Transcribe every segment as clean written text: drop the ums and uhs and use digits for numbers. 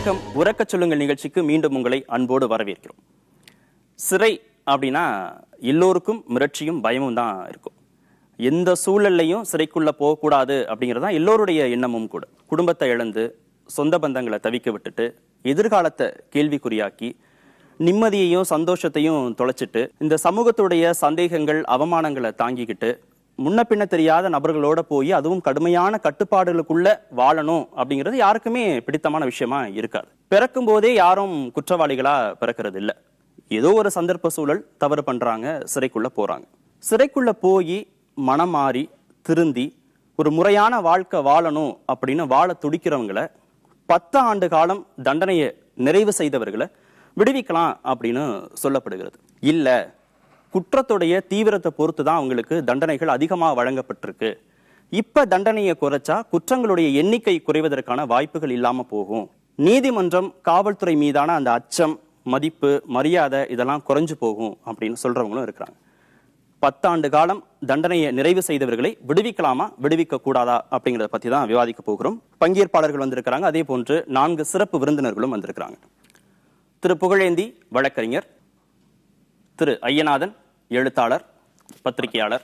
வணக்கம். உறக்கச் சொல்லுங்கள் நிகழ்ச்சிக்கு மீண்டும் உங்களை அன்போடு வரவேற்கிறோம். சிறை அப்படின்னா எல்லோருக்கும் மிரட்சியும் பயமும் தான் இருக்கும். எந்த சூழல்லையும் சிறைக்குள்ள போகக்கூடாது அப்படிங்கிறதா எல்லோருடைய எண்ணமும் கூட. குடும்பத்தை இழந்து சொந்த பந்தங்களை தவிக்க விட்டுட்டு எதிர்காலத்தை கேள்விக்குறியாக்கி நிம்மதியையும் சந்தோஷத்தையும் தொலைச்சிட்டு இந்த சமூகத்துடைய சந்தேகங்கள் அவமானங்களை தாங்கிக்கிட்டு முன்ன பின்ன தெரியாத நபர்களோட போய் அதுவும் கடுமையான கட்டுப்பாடுகளுக்குள்ள வாழணும் அப்படிங்கிறது யாருக்குமே பிடித்தமான விஷயமா இருக்காது. பிறக்கும் போதே யாரும் குற்றவாளிகளா பிறக்கிறது இல்லை. ஏதோ ஒரு சந்தர்ப்ப சூழல் தவறு பண்றாங்க, சிறைக்குள்ள போறாங்க. சிறைக்குள்ள போய் மனம் மாறி திருந்தி ஒரு முறையான வாழ்க்கை வாழணும் அப்படின்னு வாழ துடிக்கிறவங்களை 10 ஆண்டு காலம் தண்டனையை நிறைவு செய்தவர்களை விடுவிக்கலாம் அப்படின்னு சொல்லப்படுகிறது. இல்ல, குற்றத்துடைய தீவிரத்தை பொறுத்து தான் அவங்களுக்கு தண்டனைகள் அதிகமாக வழங்கப்பட்டிருக்கு. இப்ப தண்டனையை குறைச்சா குற்றங்களுடைய எண்ணிக்கை குறைவதற்கான வாய்ப்புகள் இல்லாம போகும். நீதிமன்றம் காவல்துறை மீதான அந்த அச்சம், மதிப்பு, மரியாதை இதெல்லாம் குறைஞ்சு போகும் அப்படின்னு சொல்றவங்களும் இருக்கிறாங்க. 10 ஆண்டு காலம் தண்டனையை நிறைவு செய்தவர்களை விடுவிக்கலாமா, விடுவிக்க கூடாதா அப்படிங்கிறத பத்தி தான் விவாதிக்க போகிறோம். பங்கேற்பாளர்கள் வந்திருக்கிறாங்க. அதே போன்று 4 சிறப்பு விருந்தினர்களும் வந்திருக்கிறாங்க. திரு புகழேந்தி, வழக்கறிஞர். திரு ஐயநாதன், எழுத்தாளர், பத்திரிகையாளர்.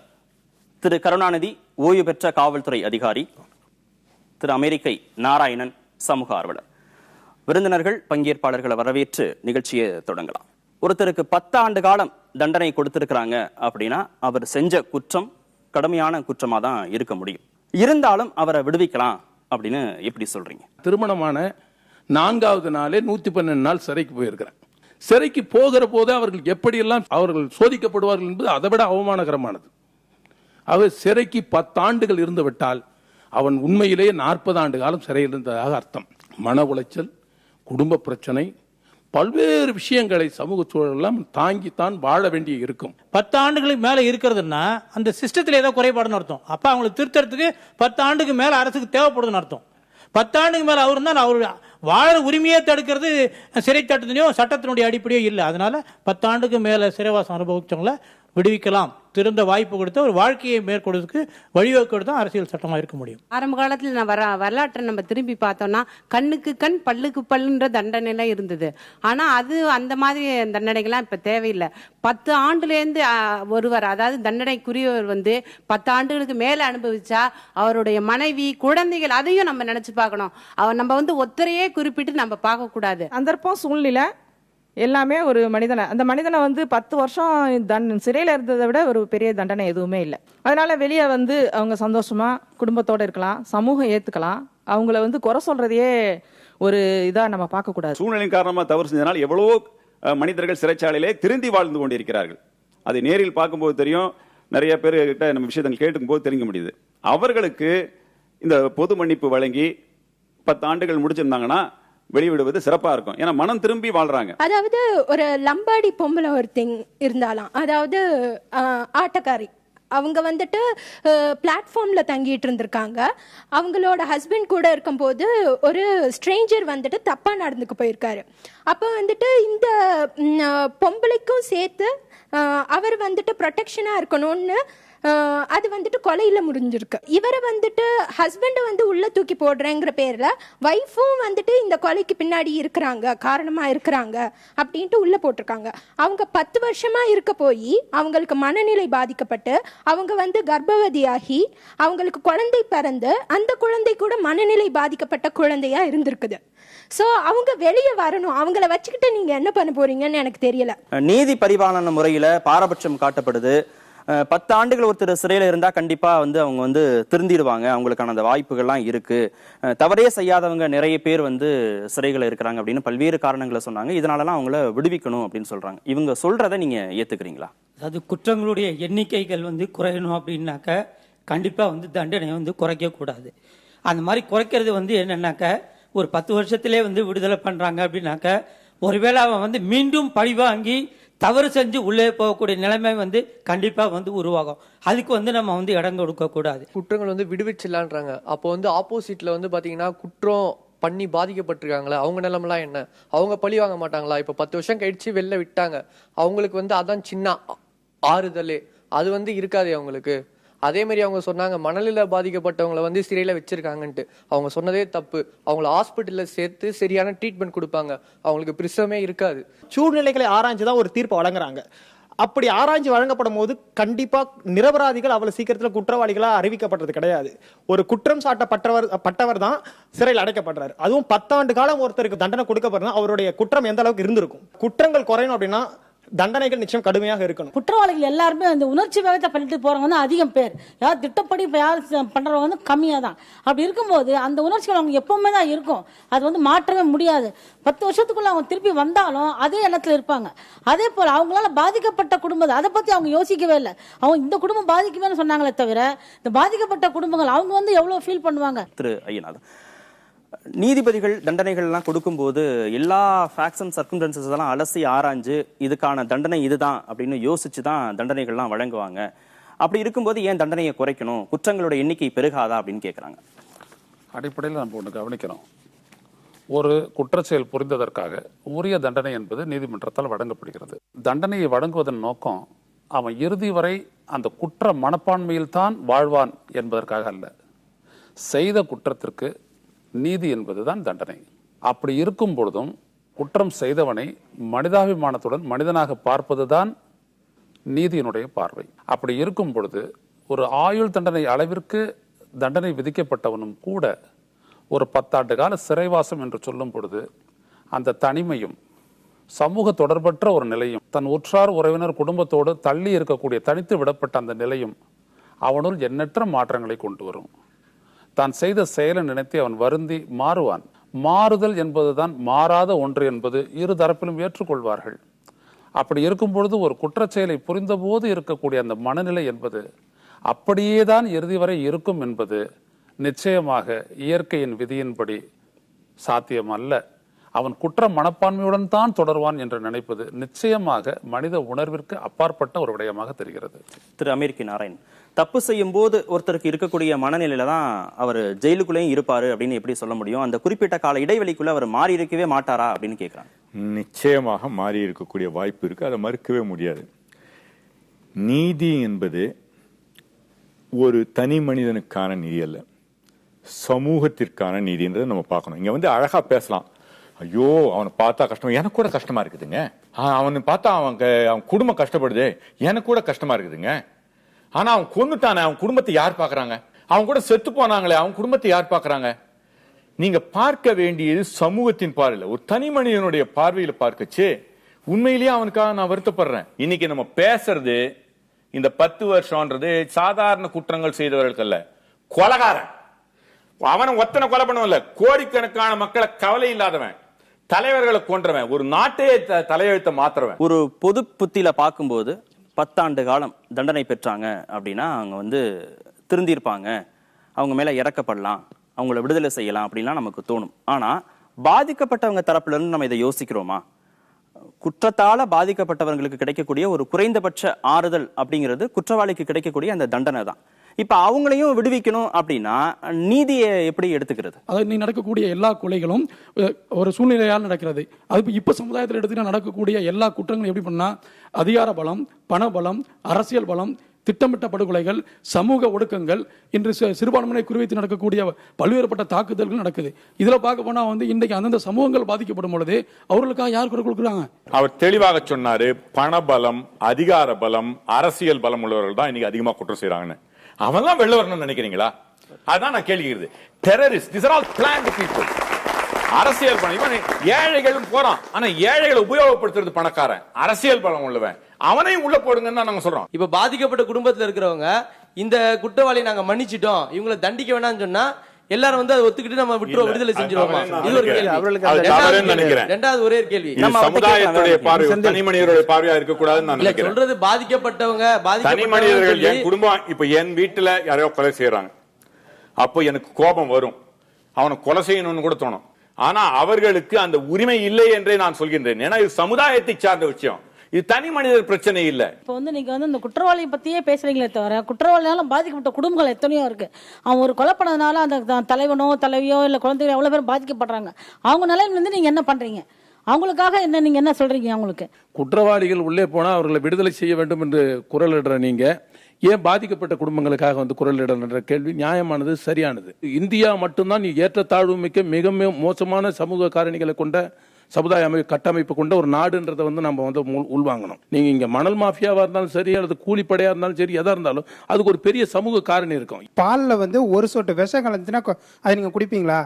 திரு கருணாநிதி, ஓய்வு பெற்ற காவல்துறை அதிகாரி. திரு அமெரிக்கை நாராயணன், சமூக ஆர்வலர். விருந்தினர்கள் பங்கேற்பாளர்களை வரவேற்று நிகழ்ச்சியை தொடங்கலாம். ஒருத்தருக்கு 10 ஆண்டு காலம் தண்டனை கொடுத்திருக்கிறாங்க அப்படின்னா அவர் செஞ்ச குற்றம் கடுமையான குற்றமா தான் இருக்க முடியும். இருந்தாலும் அவரை விடுவிக்கலாம் அப்படின்னு எப்படி சொல்றீங்க? திருமணமான 4வது நாளே 112 நாள் சிறைக்கு போயிருக்கிறேன். சிறைக்கு போகிற போது அவர்கள் எப்படியெல்லாம் அவர்கள் சோதிக்கப்படுவார்கள் என்பது அதை விட அவமானகரமானது. அவர் சிறைக்கு 10 ஆண்டுகள் இருந்து விட்டால் அவன் உண்மையிலேயே 40 ஆண்டு காலம் சிறையில் இருந்ததாக அர்த்தம். மன உளைச்சல், குடும்ப பிரச்சனை, பல்வேறு விஷயங்களை சமூக சூழலாம் தாங்கித்தான் வாழ வேண்டிய இருக்கும். 10 ஆண்டுகளுக்கு மேல இருக்கிறதுனா அந்த சிஸ்டத்தில் ஏதோ குறைபாடுன்னு அர்த்தம். அப்ப அவங்களை திருத்தறதுக்கு 10 ஆண்டுக்கு மேல அரசுக்கு தேவைப்படுதுன்னு அர்த்தம். 10 ஆண்டுக்கு மேல அவர் தான் அவர் வாழ உரிமையை தடுக்கிறது சிறை சட்டத்திலையோ சட்டத்தினுடைய அடிப்படையோ இல்லை. அதனால 10 ஆண்டுக்கு மேல சிறைவாசம் அனுபவிச்சவங்களை விடுவிக்கலாம், திருந்த வாய்ப்பு கொடுத்து ஒரு வாழ்க்கையை மேற்கொள்வதற்கு வழிவகுக்கிறது தான் அரசியல் சட்டமாக இருக்க முடியும். ஆரம்ப காலத்தில் நான் வரலாற்றை நம்ம திரும்பி பார்த்தோம்னா கண்ணுக்கு கண் பல்லுக்கு பல்லுன்ற தண்டனைலாம் இருந்தது. ஆனா அது அந்த மாதிரி தண்டனைகள்லாம் இப்ப தேவையில்லை. 10 ஆண்டுலேருந்து ஒருவர், அதாவது தண்டனைக்குரியவர் 10 ஆண்டுகளுக்கு மேல அனுபவிச்சா அவருடைய மனைவி, குழந்தைகள், அதையும் நம்ம நினைச்சு பார்க்கணும். நம்ம ஒத்தரையே குறிப்பிட்டு நம்ம பார்க்க கூடாது. சந்தர்ப்பம், சூழ்நிலை எல்லாமே ஒரு மனிதனை, அந்த மனிதனை 10 வருஷம் சிறையில இருந்ததை விட ஒரு பெரிய தண்டனை எதுவுமே இல்லை. அதனால வெளியே அவங்க சந்தோஷமா குடும்பத்தோட இருக்கலாம், சமூகம் ஏத்துக்கலாம். அவங்கள குறை சொல்றதையே ஒரு இதா நம்ம பார்க்க கூடாது. சூழ்நிலையின் காரணமா தவறு செஞ்சதுனால எவ்வளவோ மனிதர்கள் சிறைச்சாலையிலே திருந்தி வாழ்ந்து கொண்டிருக்கிறார்கள். அதை நேரில் பார்க்கும்போது தெரியும். நிறைய பேர் கிட்ட நம்ம விஷயத்தை கேட்கும் போது தெரிஞ்சுக்க முடியுது. அவர்களுக்கு இந்த பொது மன்னிப்பு வழங்கி 10 ஆண்டுகள் முடிச்சிருந்தாங்கன்னா வெளிவிடுவது சிறப்பா இருக்கும். ஏன்னா மனம் திரும்பி வாழ்றாங்க. அதாவது ஒரு லம்பாடி பொம்பளை ஒருத்தங்க இருந்தாலாம், அதாவது ஆட்டக்காரி. அவங்க பிளாட்ஃபார்ம்ல தங்கிட்டு இருந்திருக்காங்க. அவங்களோட ஹஸ்பண்ட் கூட இருக்கும்போது ஒரு ஸ்ட்ரேஞ்சர் தப்பா நடந்துக்க போயிருக்காரு. அப்போ இந்த பொம்பளைக்கும் சேர்த்து அவர் ப்ரொடெக்ஷனா இருக்கணும்னு அது கொலையில முடிஞ்சிருக்கு. இவரை ஹஸ்பண்ட் உள்ள தூக்கி போடுறேங்கிற பேர்ல வைஃபும் இந்த கொலைக்கு பின்னாடி இருக்கிறாங்க, காரணமா இருக்கிறாங்க அப்படின்ட்டு உள்ள போட்டிருக்காங்க. அவங்க 10 வருஷமா இருக்க போய் அவங்களுக்கு மனநிலை பாதிக்கப்பட்டு அவங்க கர்ப்பவதியாகி அவங்களுக்கு குழந்தை பிறந்து அந்த குழந்தை கூட மனநிலை பாதிக்கப்பட்ட குழந்தையா இருந்திருக்குது. சோ அவங்க வெளியே வரணும். அவங்கள வச்சுக்கிட்டு நீங்க என்ன பண்ண போறீங்கன்னு எனக்கு தெரியல. நீதி பரிபாலன முறையில பாரபட்சம் காட்டப்படுது. 10 ஆண்டுகள் ஒருத்தர் சிறையில இருந்தா கண்டிப்பா அவங்க திருந்திடுவாங்க, அவங்களுக்கான அந்த வாய்ப்புகள்லாம் இருக்கு. தவறே செய்யாதவங்க நிறைய பேர் சிறைகளை இருக்கிறாங்க அப்படின்னு பல்வேறு காரணங்களை சொன்னாங்க. இதனாலலாம் அவங்கள விடுவிக்கணும் அப்படின்னு சொல்றாங்க. இவங்க சொல்றதை நீங்க ஏத்துக்கிறீங்களா? அதாவது குற்றங்களுடைய எண்ணிக்கைகள் குறையணும் அப்படின்னாக்க கண்டிப்பா தண்டனை குறைக்க கூடாது. அந்த மாதிரி குறைக்கிறது என்னன்னாக்க ஒரு 10 வருஷத்திலே விடுதலை பண்றாங்க அப்படின்னாக்க ஒருவேளை அவன் மீண்டும் பழிவாங்கி தவறு செஞ்சு உள்ளே போகக்கூடிய நிலைமை கண்டிப்பா உருவாகும். அதுக்கு நம்ம இடம் கொடுக்க கூடாது. குற்றங்கள் விடுவிச்சிடலான்றாங்க. அப்போ ஆப்போசிட்ல பாத்தீங்கன்னா குற்றம் பண்ணி பாதிக்கப்பட்டிருக்காங்களா, அவங்க நிலைமெல்லாம் என்ன? அவங்க பழி வாங்க மாட்டாங்களா? இப்ப 10 வருஷம் கழிச்சு வெளில விட்டாங்க, அவங்களுக்கு அதான் சின்ன ஆறுதலே, அது இருக்காது அவங்களுக்கு. அதே மாதிரி அவங்க சொன்னாங்க மனநிலை பாதிக்கப்பட்டவங்களை வந்து சிறையில வச்சிருக்காங்கன்ட்டு. அவங்க சொன்னதே தப்பு. அவங்கள ஹாஸ்பிட்டல்ல சேர்த்து சரியான ட்ரீட்மெண்ட் கொடுப்பாங்க, அவங்களுக்கு பிரிசமே இருக்காது. சூழ்நிலைகளை ஆராய்ஞ்சுதான் ஒரு தீர்ப்பு வழங்குறாங்க. அப்படி ஆராய்ச்சி வழங்கப்படும் போது கண்டிப்பா நிரபராதிகள் அவ்வளவு சீக்கிரத்துல குற்றவாளிகளா அறிவிக்கப்பட்டது கிடையாது. ஒரு குற்றம் சாட்டப்பட்டவர் தான் சிறையில் அடைக்கப்படுறாரு. அதுவும் 10 ஆண்டு காலம் ஒருத்தருக்கு தண்டனை கொடுக்கப்படுறா அவருடைய குற்றம் எந்த அளவுக்கு இருந்திருக்கும். குற்றங்கள் குறையணும் அப்படின்னா தண்டனைகள் நிச்சயம் கடுமையாக இருக்கணும். குற்றவாளிகள் எல்லாருமே அந்த உணர்ச்சி வேகத்தை பண்ணிட்டு போறவங்க வந்து அதிகம் பேர், யார் திட்டப்படி இப்ப யார் பண்றவங்க வந்து கம்மியா தான். அப்படி இருக்கும்போது அந்த உணர்ச்சிகள் அவங்க எப்பவுமே தான் இருக்கும், அது வந்து மாற்றவே முடியாது. 10 வருஷத்துக்குள்ள அவங்க திருப்பி வந்தாலும் அதே இடத்துல இருப்பாங்க. அதே போல அவங்களால பாதிக்கப்பட்ட குடும்பம் அதை பத்தி அவங்க யோசிக்கவே இல்லை. அவங்க இந்த குடும்பம் பாதிக்குவேன்னு சொன்னாங்களே தவிர இந்த பாதிக்கப்பட்ட குடும்பங்கள் அவங்க வந்து எவ்வளவு ஃபீல் பண்ணுவாங்க. திரு ஐயநாதன், நீதிபதிகள் தண்டனைகள்லாம் கொடுக்கும்போது எல்லா ஃபேக்ட்ஸ் அண்ட் சர்க்கம்ஸ்டன்சஸ் எல்லாம் அலசி ஆராய்ஞ்சு இதுக்கான தண்டனை இதுதான் அப்படின்னு யோசிச்சு தான் தண்டனைகள்லாம் வழங்குவாங்க. அப்படி இருக்கும்போது ஏன் தண்டனையை குறைக்கணும், குற்றங்களோட எண்ணிக்கை பெருகாதா அப்படின்னு கேட்குறாங்க. அடிப்படையில் நம்ம ஒன்று கவனிக்கிறோம். ஒரு குற்றச்செயல் புரிந்ததற்காக உரிய தண்டனை என்பது நீதிமன்றத்தால் வழங்கப்படுகிறது. தண்டனையை வழங்குவதன் நோக்கம் அவன் இறுதி வரை அந்த குற்ற மனப்பான்மையில் தான் வாழ்வான் என்பதற்காக அல்ல. செய்த குற்றத்திற்கு நீதி என்பதுதான் தண்டனை. அப்படி இருக்கும் பொழுதும் குற்றம் செய்தவனை மனிதாபிமானத்துடன் மனிதனாக பார்ப்பதுதான் நீதியினுடைய பார்வை. அப்படி இருக்கும் பொழுது ஒரு ஆயுள் தண்டனை அளவிற்கு தண்டனை விதிக்கப்பட்டவனும் கூட ஒரு 10 ஆண்டு கால சிறைவாசம் என்று சொல்லும் பொழுது அந்த தனிமையும் சமூக தொடர்பற்ற ஒரு நிலையும் தன் உற்றார் உறவினர் குடும்பத்தோடு தள்ளி இருக்கக்கூடிய தனித்து விடப்பட்ட அந்த நிலையும் அவனுள் எண்ணற்ற மாற்றங்களை கொண்டு வரும். தான் செய்த செயலை நினைத்து அவன் வருந்தி மாறுவான். மாறுதல் என்பதுதான் மாறாத ஒன்று என்பது இரு தரப்பிலும் ஏற்றுக்கொள்வார்கள். அப்படி இருக்கும் பொழுது ஒரு குற்றச்செயலை புரிந்த போது இருக்கக்கூடிய அந்த மனநிலை என்பது அப்படியேதான் இறுதி வரை இருக்கும் என்பது நிச்சயமாக இயற்கையின் விதியின்படி சாத்தியம் அல்ல. அவன் குற்ற மனப்பான்மையுடன் தான் தொடர்வான் என்று நினைப்பது நிச்சயமாக மனித உணர்விற்கு அப்பாற்பட்ட ஒரு விடயமாக தெரிகிறது. திரு அமீர்கி நாராயண், தப்பு செய்யும் போது ஒருத்தருக்கு இருக்கக்கூடிய மனநிலையில தான் அவர் ஜெயிலுக்குள்ளேயும் இருப்பாரு அப்படின்னு எப்படி சொல்ல முடியும்? அந்த குறிப்பிட்ட கால இடைவெளிக்குள்ள அவர் மாறி இருக்கவே மாட்டாரா அப்படின்னு கேட்கிறாங்க. நிச்சயமாக மாறி இருக்கக்கூடிய வாய்ப்பு இருக்கு, அதை மறுக்கவே முடியாது. நீதி என்பது ஒரு தனி மனிதனுக்கான நீதி அல்ல, சமூகத்திற்கான நீதின்றதை நம்ம பார்க்கணும். இங்க வந்து அழகா பேசலாம், ஐயோ அவனை பார்த்தா கஷ்டம், எனக்கு கூட கஷ்டமா இருக்குதுங்க, அவனை பார்த்தா அவன் குடும்பம் கஷ்டப்படுது, எனக்கு கூட கஷ்டமா இருக்குதுங்க. ஆனா அவன் கொன்னுட்டானே, அவன் குடும்பத்தை யார் பாக்குறாங்க? அவன் கூட செத்து போனாங்களே, அவன் குடும்பத்தை யார் பாக்குறாங்க? நீங்க பார்க்க வேண்டியது சமூகத்தின் பார்வையில், ஒரு தனி மனிதனுடைய பார்வையில பார்க்கச்சு உண்மையிலேயே அவனுக்காக நான் வருத்தப்படுறேன். இன்னைக்கு நம்ம பேசுறது இந்த 10 வருஷம்ன்றது சாதாரண குற்றங்கள் செய்தவர்களுக்கு அல்ல, கொலைகாரன். அவனை ஒத்தனை கொலை பண்ணவன்ல, கோடிக்கணக்கான மக்களை கவலை இல்லாதவன், தலைவர்களை கொன்றவன், ஒரு நாட்டையே தலையெழுத்த மாத்துறவன். ஒரு பொது புத்தியில பார்க்கும்போது 10 ஆண்டு காலம் தண்டனை பெற்றாங்க அப்படின்னா அவங்க வந்து திருந்திருப்பாங்க, அவங்க மேல இறக்கப்படலாம், அவங்கள விடுதலை செய்யலாம் அப்படின்லாம் நமக்கு தோணும். ஆனா பாதிக்கப்பட்டவங்க தரப்புல இருந்து நம்ம இதை யோசிக்கிறோமா? குற்றத்தால பாதிக்கப்பட்டவர்களுக்கு கிடைக்கக்கூடிய ஒரு குறைந்தபட்ச ஆறுதல் அப்படிங்கிறது குற்றவாளிக்கு கிடைக்கக்கூடிய அந்த தண்டனை தான். இப்ப அவங்களையும் விடுவிக்கணும் அப்படின்னா நீதியை எப்படி எடுத்துக்கிறது? அதாவது நீ நடக்கக்கூடிய எல்லா கொலைகளும் ஒரு சூழ்நிலையால் நடக்கிறது. அது இப்ப சமுதாயத்தில் எடுத்துக்கிட்ட நடக்கக்கூடிய எல்லா குற்றங்களும் எப்படி பண்ணா அதிகார பலம், பண பலம், அரசியல் பலம், திட்டமிட்ட படுகொலைகள், சமூக ஒடுக்கங்கள், இன்று சிறுபான்மையினை குறிவைத்து நடக்கக்கூடிய பல்வேறுபட்ட தாக்குதல்கள் நடக்குது. இதுல பார்க்க போனா வந்து இன்றைக்கு அந்தந்த சமூகங்கள் பாதிக்கப்படும் பொழுது அவர்களுக்காக யார் குரல் கொடுக்குறாங்க? அவர் தெளிவாக சொன்னாரு, பண பலம், அதிகார பலம், அரசியல் பலம் உள்ளவர்கள் தான் இன்னைக்கு அதிகமா குற்றம் செய்யறாங்கன்னு. அவன்லாம் வெளில வரணும்னு நினைக்கிறீங்களா? அதான் நான் கேள்விக்கிறது. Terrorist, these are all planned people. அரசியல் பலம், இவன் ஏழைகளும் போறான், ஆனா ஏழைகளை உபயோகப்படுத்துறது பணக்காரன், அரசியல் பலம் உள்ளவன், அவனையும் உள்ள போடுங்கன்னு நாங்க சொல்றோம். இப்ப பாதிக்கப்பட்ட குடும்பத்துல இருக்கிறவங்க இந்த குற்றவாளியை நாங்க மன்னிச்சிட்டோம், இவங்களை தண்டிக்க வேணாம்னு சொன்னா எல்லாரும் வந்து அதை ஒத்துக்கிட்டு நம்ம விடுதலை செஞ்சிருவோமா? இது ஒரு கேள்வி. ரெண்டாவது ஒரே கேள்வி, சமுதாயத்துடைய பார்வை, தனி மனிதருடைய பார்வையா இருக்க கூடாதுன்னு நான் நினைக்கிறேன். சொல்றது பாதிக்கப்பட்டவங்க, தனி மனிதர்கள், என் குடும்பம் இப்ப என் வீட்டுல யாரையோ கொலை செய்யறாங்க, அப்போ எனக்கு கோபம் வரும், அவனை கொலை செய்யணும்னு கூட தோணும். ஆனா அவர்களுக்கு அந்த உரிமை இல்லை என்றே நான் சொல்கின்றேன். ஏன்னா இது சமுதாயத்தை சார்ந்த விஷயம், இது தனி மனிதர் பிரச்சனை இல்ல. இப்போ வந்து நீங்க வந்து இந்த குற்றவாளியை பத்தியே பேசுறீங்களே தவிர குற்றவாளியால பாதிக்கப்பட்ட குடும்பங்கள் எத்தனையோ இருக்கு. அவன் ஒரு கொலை பண்ணதுனால அந்த தலைவனோ தலைவியோ இல்ல குழந்தைகளோ எவ்வளவு பேர் பாதிக்கப்படுறாங்க. அவங்க நிலையில வந்து நீங்க என்ன பண்றீங்க? அவங்களுக்காக என்ன நீங்க என்ன சொல்றீங்க? அவங்களுக்கு குற்றவாளிகள் உள்ளே போனா அவர்களை விடுதலை செய்ய வேண்டும் என்று குரலிடுற நீங்க ஏன் பாதிக்கப்பட்ட குடும்பங்களுக்காக வந்து குரலிடன்ற கேள்வி நியாயமானது, சரியானது. இந்தியா மட்டும்தான் ஏற்றத்தாழ்வு மிக்க மிக மோசமான சமூக காரணிகளை கொண்ட சமுதாய கட்டமைப்பு கொண்ட ஒரு நாடுன்றதை வந்து நம்ம வந்து உள்வாங்கணும். நீங்க இங்க மணல் மாஃபியாவா இருந்தாலும் சரி, அல்லது கூலிப்படையா இருந்தாலும் சரி, எதா இருந்தாலும் அதுக்கு ஒரு பெரிய சமூக காரணி இருக்கும். பால்ல வந்து ஒரு சொட்டு விஷம் கலந்துச்சுன்னா அதை நீங்க குடிப்பீங்களா?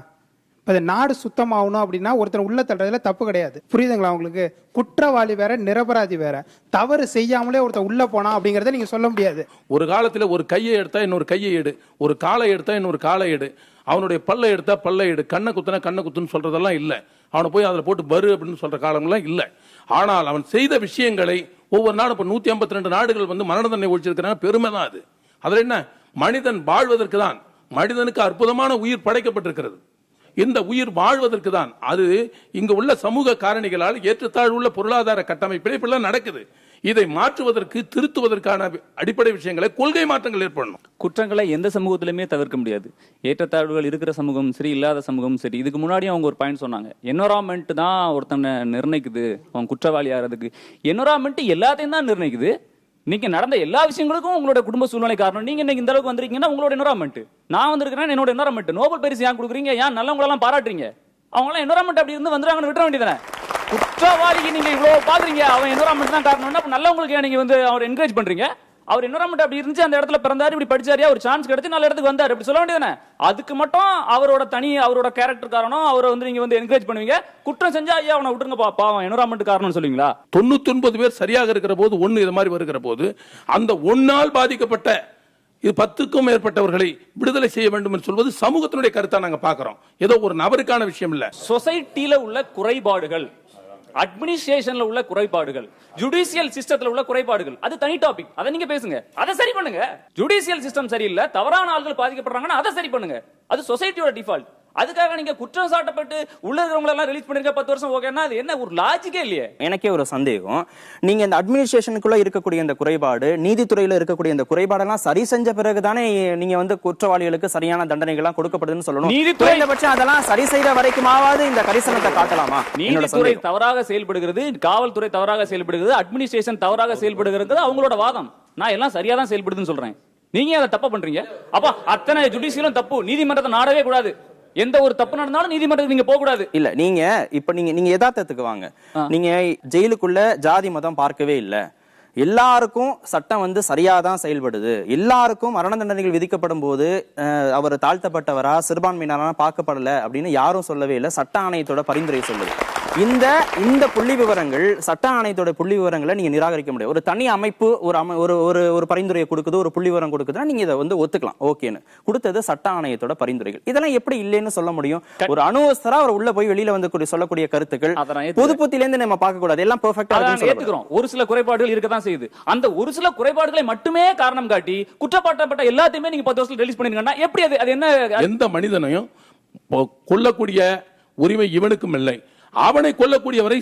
இப்போ நாடு சுத்தமாகணும் அப்படின்னா ஒருத்தர் உள்ள தள்ளுறதுல தப்பு கிடையாது. புரியுதுங்களா உங்களுக்கு? குற்றவாளி வேற, நிரபராதி வேற. தவறு செய்யாமலே ஒருத்தர் உள்ள போனா அப்படிங்கறத நீங்க சொல்ல முடியாது. ஒரு காலத்துல ஒரு கையை எடுத்தா இன்னொரு கையை எடு, ஒரு காலை எடுத்தா இன்னொரு காலை எடு, அவனுடைய பல்லை எடுத்தா பல்லை எடு, கண்ணை குத்துனா கண்ணை குத்துன்னு சொல்றதெல்லாம் இல்லை. அவனை போய் அதில் போட்டு பரு அப்படின்னு சொல்ற காலங்கள்லாம் இல்லை. ஆனால் அவன் செய்த விஷயங்களை ஒவ்வொரு நாடும் இப்போ 152 நாடுகள் வந்து மரண தண்டனை ஒழிச்சிருக்கிறாங்க. பெருமை தான் அது. அதில் என்ன, மனிதன் வாழ்வதற்கு தான், மனிதனுக்கு அற்புதமான உயிர் படைக்கப்பட்டிருக்கிறது. இந்த உயிர் வாழ்வதற்கு தான். அது இங்க உள்ள சமூக காரணிகளால் ஏற்றத்தாழ்வுள்ள பொருளாதார கட்டமைப்பில் இப்படிலாம் நடக்குது. இதை மாற்றுவதற்கு, திருத்துவதற்கான அடிப்படை விஷயங்களை, கொள்கை மாற்றங்கள் ஏற்படணும். குற்றங்களை எந்த சமூகத்திலுமே தவிர்க்க முடியாது. ஏற்றத்தாழ்வுகள் இருக்கிற சமூகம் சரி, இல்லாத சமூகம் சரி. இதுக்கு முன்னாடியும் அவங்க ஒரு பாயிண்ட் சொன்னாங்க, என்வரான்மெண்ட் தான் ஒருத்தனை நிர்ணயிக்குது அவன் குற்றவாளி ஆகிறதுக்கு. என்வரான்மெண்ட் எல்லாத்தையும் தான் நிர்ணயிக்குது. நீங்க நடந்த எல்லா விஷயங்களுக்கும் உங்களோட குடும்ப சூழ்நிலை காரணம். நீங்க இன்னைக்கு இந்த அளவுக்கு வந்திருக்கீங்கன்னா உங்களோட என்வரான்மெண்ட். நான் வந்திருக்கிறேன், என்னோட என்வரான்மெண்ட். நோபல் பரிசு ஏன் கொடுக்குறீங்க? ஏன் நல்லவங்களெல்லாம் பாராட்டுறீங்க? அவங்களாம் என்வரான்மெண்ட் அப்படி இருந்து வந்துறாங்கன்னு விட்டுற வேண்டியதானே? குற்றவாளிக்கு நீங்க இவ்வளவு பாக்குறீங்க, அவன் என்வரான்மெண்ட் தான் காரணம்னா நல்லவங்களுக்கு நீங்க வந்து அவர் என்கரேஜ் பண்றீங்க. அவர் என்வரான்மெண்ட் அப்படி இருந்துச்சு, அந்த இடத்துல பிறந்தாரு, இப்படி படிச்சாரியா, ஒரு சான்ஸ் கிடைச்சு நல்ல இடத்துக்கு வந்தாரு, அப்படி சொல்ல வேண்டியதானே? அதுக்கு மட்டும் அவரோட கேரக்டர் காரணம், அவரை வந்து நீங்க வந்து என்கரேஜ் பண்ணுவீங்க. குற்றம் செஞ்சா ஐயா அவனை விட்டுருங்க பாவம் என்வரான்மெண்ட் காரணம்னு சொல்லுவீங்களா? 99 பேர் சரியாக இருக்கிற போது, ஒன்னு இது மாதிரி வருகிற போது, அந்த ஒன்னால் பாதிக்கப்பட்ட இது 10க்கும் மேற்பட்டவர்களை விடுதலை செய்ய வேண்டும் என்று சொல்வது சமூகத்தினுடைய கருத்தா நாங்க பாக்குறோம். ஏதோ ஒரு நபருக்கான விஷயம் இல்ல. சொசைட்டில உள்ள குறைபாடுகள், அட்மினிஸ்ட்ரேஷன்ல உள்ள குறைபாடுகள், ஜுடிஷியல் சிஸ்டத்துல உள்ள குறைபாடுகள், அது தனி டாபிக். அதை நீங்க பேசுங்க, அதை சரி பண்ணுங்க. ஜுடிஷியல் சிஸ்டம் சரியில்லை, தவறான ஆட்கள் பாதிக்கப்படுறாங்கன்னா அதை சரி பண்ணுங்க. அது சொசைட்டியோட டிஃபால்ட். அதுக்காக நீங்க குற்றம் சாட்டப்பட்டு உள்ள இருக்கிறவங்க எல்லாம் ரிலீஸ் பண்ணிருக்க 10 வருஷம் ஓகேன்னா அது என்ன ஒரு லாஜிக்கே இல்லையே. எனக்கே ஒரு சந்தேகம், நீங்க இந்த அட்மினிஸ்ட்ரேஷனுக்குள்ள இருக்கக்கூடிய இந்த குறைபாடு, நீதித்துறையில இருக்கக்கூடிய இந்த குறைபாடெல்லாம் சரி செஞ்ச பிறகுதானே நீங்க வந்து குற்றவாளிகளுக்கு சரியான தண்டனைகள்லாம் கொடுக்கப்படுதுன்னு சொல்லணும். நீதித்துறைபட்சம் அதெல்லாம் சரி செய்யற வரைக்குமாவது இந்த கரிசனத்தை காட்டலாமா? நீதித்துறை தவறாக செயல்படுகிறது, காவல்துறை தவறாக செயல்படுகிறது, அட்மினிஸ்ட்ரேஷன் தவறாக செயல்படுகிறது அவங்களோட வாதம். நான் எல்லாம் சரியா தான் செயல்படுதுன்னு சொல்றேன். நீங்க அதை தப்பா பண்றீங்க. அப்ப அத்தனை ஜுடிஷியலும் தப்பு, நீதிமன்றத்தை நாடவே கூடாது. எந்த ஒரு தப்பு நடந்தாலும் நீதிமன்றத்துக்கு நீங்க போக கூடாது. இல்ல, நீங்க யதார்த்தத்துக்கு வாங்க. நீங்க ஜெயிலுக்குள்ள ஜாதி மதம் பார்க்கவே இல்ல. எல்லாருக்கும் சட்டம் வந்து சரியாதான் செயல்படுது. எல்லாருக்கும் மரண தண்டனைகள் விதிக்கப்படும் போது அவர் தாழ்த்தப்பட்டவரா சிறுபான்மையினரா பார்க்கப்படல அப்படின்னு யாரும் சொல்லவே இல்லை. சட்ட ஆணையத்தோட பரிந்துரை சொல்லுது. இந்த புள்ளி விவரங்கள், சட்ட ஆணையத்தோட புள்ளி விவரங்களை நீங்க நிராகரிக்க முடியாது. ஒரு தனி அமைப்பு ஒரு பரிந்துரையை கொடுக்குது, ஒரு புள்ளி விவரம் கொடுக்குதுன்னா நீங்க இதை வந்து ஒத்துக்கலாம், ஓகேன்னு. கொடுத்தது சட்ட ஆணையத்தோட பரிந்துரைகள். இதெல்லாம் எப்படி இல்லைன்னு சொல்ல முடியும்? ஒரு அணுவஸ்தரா அவர் உள்ள போய் வெளியில வந்து சொல்லக்கூடிய கருத்துக்கள் புது புத்தில இருந்து நம்ம பார்க்க கூடாது. எல்லாம் பெர்ஃபெக்ட்டா ஏத்துக்கிறோம். ஒரு சில குறைபாடுகள் இருக்கதான் செய்யுது. அந்த ஒரு சில குறைபாடுகளை மட்டுமே காரணம் காட்டி குற்றப்பாட்டப்பட்ட எல்லாத்தையுமே நீங்க 10 வருஷத்துல ரிலீஸ் பண்ணிருக்கீங்கன்னா எப்படி? அது என்ன? எந்த மனிதனையும் கொல்லக்கூடிய உரிமை இவனுக்கும் இல்லை, அவனை கொல்லக்கூடியவரை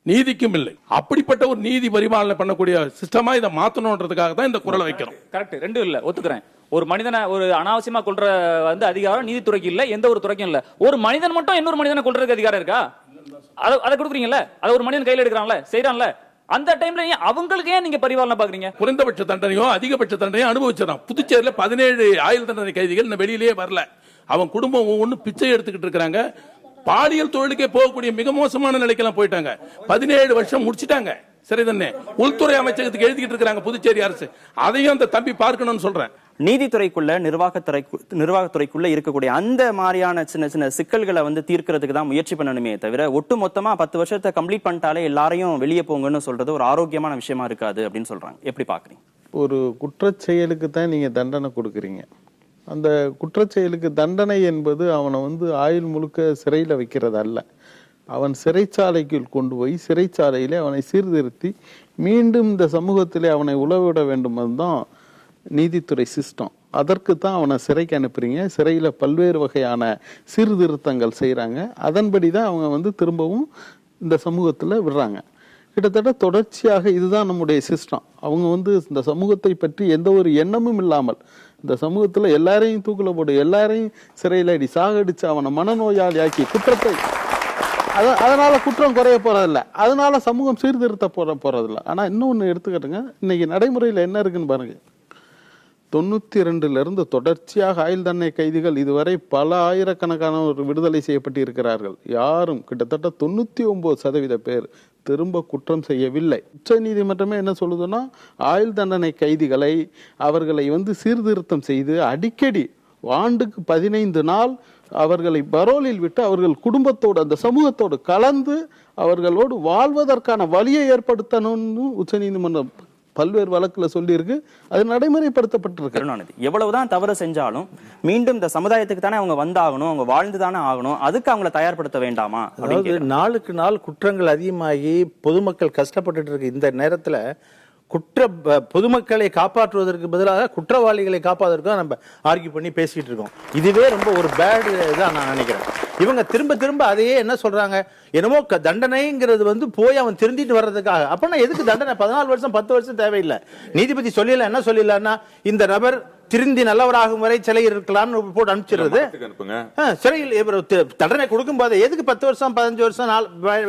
நீதிக்கும் இல்லை. அப்படிப்பட்ட ஒரு நீதி பரிமாணம் பண்ணக்கூடிய சிஸ்டமா இதை மாத்தணும்ன்றதுக்காக தான் இந்த குரலை வைக்கிறோம். கரெக்ட், ரெண்டும் இல்ல, ஒத்துக்கிறேன். ஒரு மனிதனை ஒரு அனாவசியமா கொல்ற வந்து அதிகாரம் நீதித்துறைக்கு இல்ல, எந்த ஒரு துறைக்கும் இல்ல. ஒரு மனிதன் மட்டும் இன்னொரு மனிதனை கொல்றதுக்கு அதிகாரம் இருக்கா? அதை கொடுக்குறீங்கல்ல, அதை ஒரு மனிதன் கையில எடுக்கிறான்ல, செய்யறான்ல, அந்த டைம்ல அவங்களுக்கு ஏன் நீங்க பரிவாரணை பாக்குறீங்க? குறைந்தபட்ச தண்டனையோ அதிகபட்ச தண்டனையோ அனுபவிச்சிடறான். புதுச்சேரியில 17 ஆயுள் தண்டனை கைதிகள் இந்த வெளியிலேயே வரல. அவன் குடும்பம் ஒவ்வொன்னு பிச்சை எடுத்துக்கிட்டு இருக்காங்க. பாலியல் தொழிலுக்கே போகக்கூடிய மிக மோசமான நிலைக்கெல்லாம் போயிட்டாங்க. 17 வருஷம் முடிச்சிட்டாங்க. சரிதானே? உள்துறை அமைச்சகத்துக்கு எழுதிக்கிட்டு இருக்காங்க புதுச்சேரி அரசு. அதையும் அந்த தம்பி பார்க்கணும்னு சொல்றேன். நீதித்துறைக்குள்ள நிர்வாகத்துறைக்குள்ள இருக்கக்கூடிய அந்த மாதிரியான சின்ன சின்ன சிக்கல்களை வந்து தீர்க்கிறதுக்கு தான் முயற்சி பண்ணணுமே தவிர ஒட்டு மொத்தமா 10 வருஷத்தை கம்ப்ளீட் பண்ணிட்டாலே எல்லாரையும் வெளியே போங்கன்னு சொல்றது ஒரு ஆரோக்கியமான விஷயமா இருக்காது அப்படின்னு சொல்றாங்க. எப்படி பாக்குறீங்க? ஒரு குற்றச்செயலுக்கு தான் நீங்க தண்டனை கொடுக்குறீங்க. அந்த குற்றச்செயலுக்கு தண்டனை என்பது அவனை வந்து ஆயுள் முழுக்க சிறையில் வைக்கிறது அல்ல. அவன் சிறைச்சாலைக்குள் கொண்டு போய் சிறைச்சாலையிலே அவனை சீர்திருத்தி மீண்டும் இந்த சமூகத்திலே அவனை உழவிட வேண்டும் தான் நீதித்துறை சிஸ்டம். அதற்கு தான் அவனை சிறைக்கு அனுப்புறீங்க. சிறையில் பல்வேறு வகையான சீர்திருத்தங்கள் செய்கிறாங்க. அதன்படி தான் அவங்க வந்து திரும்பவும் இந்த சமூகத்தில் விடுறாங்க. கிட்டத்தட்ட தொடர்ச்சியாக இதுதான் நம்முடைய சிஸ்டம். அவங்க வந்து இந்த சமூகத்தை பற்றி எந்த ஒரு எண்ணமும் இல்லாமல் இந்த சமூகத்தில் எல்லாரையும் தூக்கில போடு, எல்லாரையும் சிறையில் அடி, சாகடிச்சு அவனை மனநோயாளி ஆக்கி குற்றத்தை அதனால குற்றம் குறைய போறதில்ல, அதனால சமூகம் சீர்திருத்த போறதில்ல. ஆனா இன்னொன்னு எடுத்துக்கிட்டுங்க, இன்னைக்கு நடைமுறையில் என்ன இருக்குன்னு பாருங்க. 1992 தொடர்ச்சியாக ஆயுள் தண்டனை கைதிகள் இதுவரை பல ஆயிரக்கணக்கானோர் விடுதலை செய்யப்பட்டு இருக்கிறார்கள். யாரும் கிட்டத்தட்ட 99% பேர் திரும்ப குற்றம் செய்யவில்லை. உச்ச நீதிமன்றமே என்ன சொல்லுதுன்னா, ஆயுள் தண்டனை கைதிகளை அவர்களை சீர்திருத்தம் செய்து அடிக்கடி ஆண்டுக்கு 15 நாள் அவர்களை பரோலில் விட்டு அவர்கள் குடும்பத்தோடு அந்த சமூகத்தோடு கலந்து அவர்களோடு வாழ்வதற்கான வழியை ஏற்படுத்தணும்னு உச்ச நீதிமன்றம் பல்வேறு வழக்குல சொல்லி இருக்கு. அது நடைமுறைப்படுத்தப்பட்டிருக்கு. கருணாநிதி எவ்வளவுதான் தவறு செஞ்சாலும் மீண்டும் இந்த சமுதாயத்துக்கு தானே அவங்க வந்தாகணும், அவங்க வாழ்ந்து தானே ஆகணும், அதுக்கு அவங்களை தயார்படுத்த வேண்டாமா? அதாவது நாளுக்கு நாள் குற்றங்கள் அதிகமாகி பொதுமக்கள் கஷ்டப்பட்டு இருக்கு. இந்த நேரத்துல பொதுமக்களை காப்பாற்றுவதற்கு பதிலாக குற்றவாளிகளை காப்பாற்றுவதற்கு நம்ம ஆர்கியூ பண்ணி பேசிட்டு இருக்கோம். இதுவே ரொம்ப ஒரு பேட் தான் நான் நினைக்கிறேன். இவங்க திரும்ப திரும்ப அதையே என்ன சொல்றாங்க, என்னமோ தண்டனைங்கிறது போய் அவன் திருந்திட்டு வர்றதுக்காக. அப்பனா எதுக்கு தண்டனை? 14 வருஷம் 10 வருஷம் தேவையில்லை. நீதிபதி சொல்லல என்ன சொல்லலன்னா, இந்த நபர் திருந்தி நல்லவராகும் வரை சிலையில் இருக்கலாம்னு போட்டு அனுப்பிச்சிடுறது. சிறையில் தண்டனை கொடுக்கும் போது எதுக்கு 10 வருஷம் 15 வருஷம்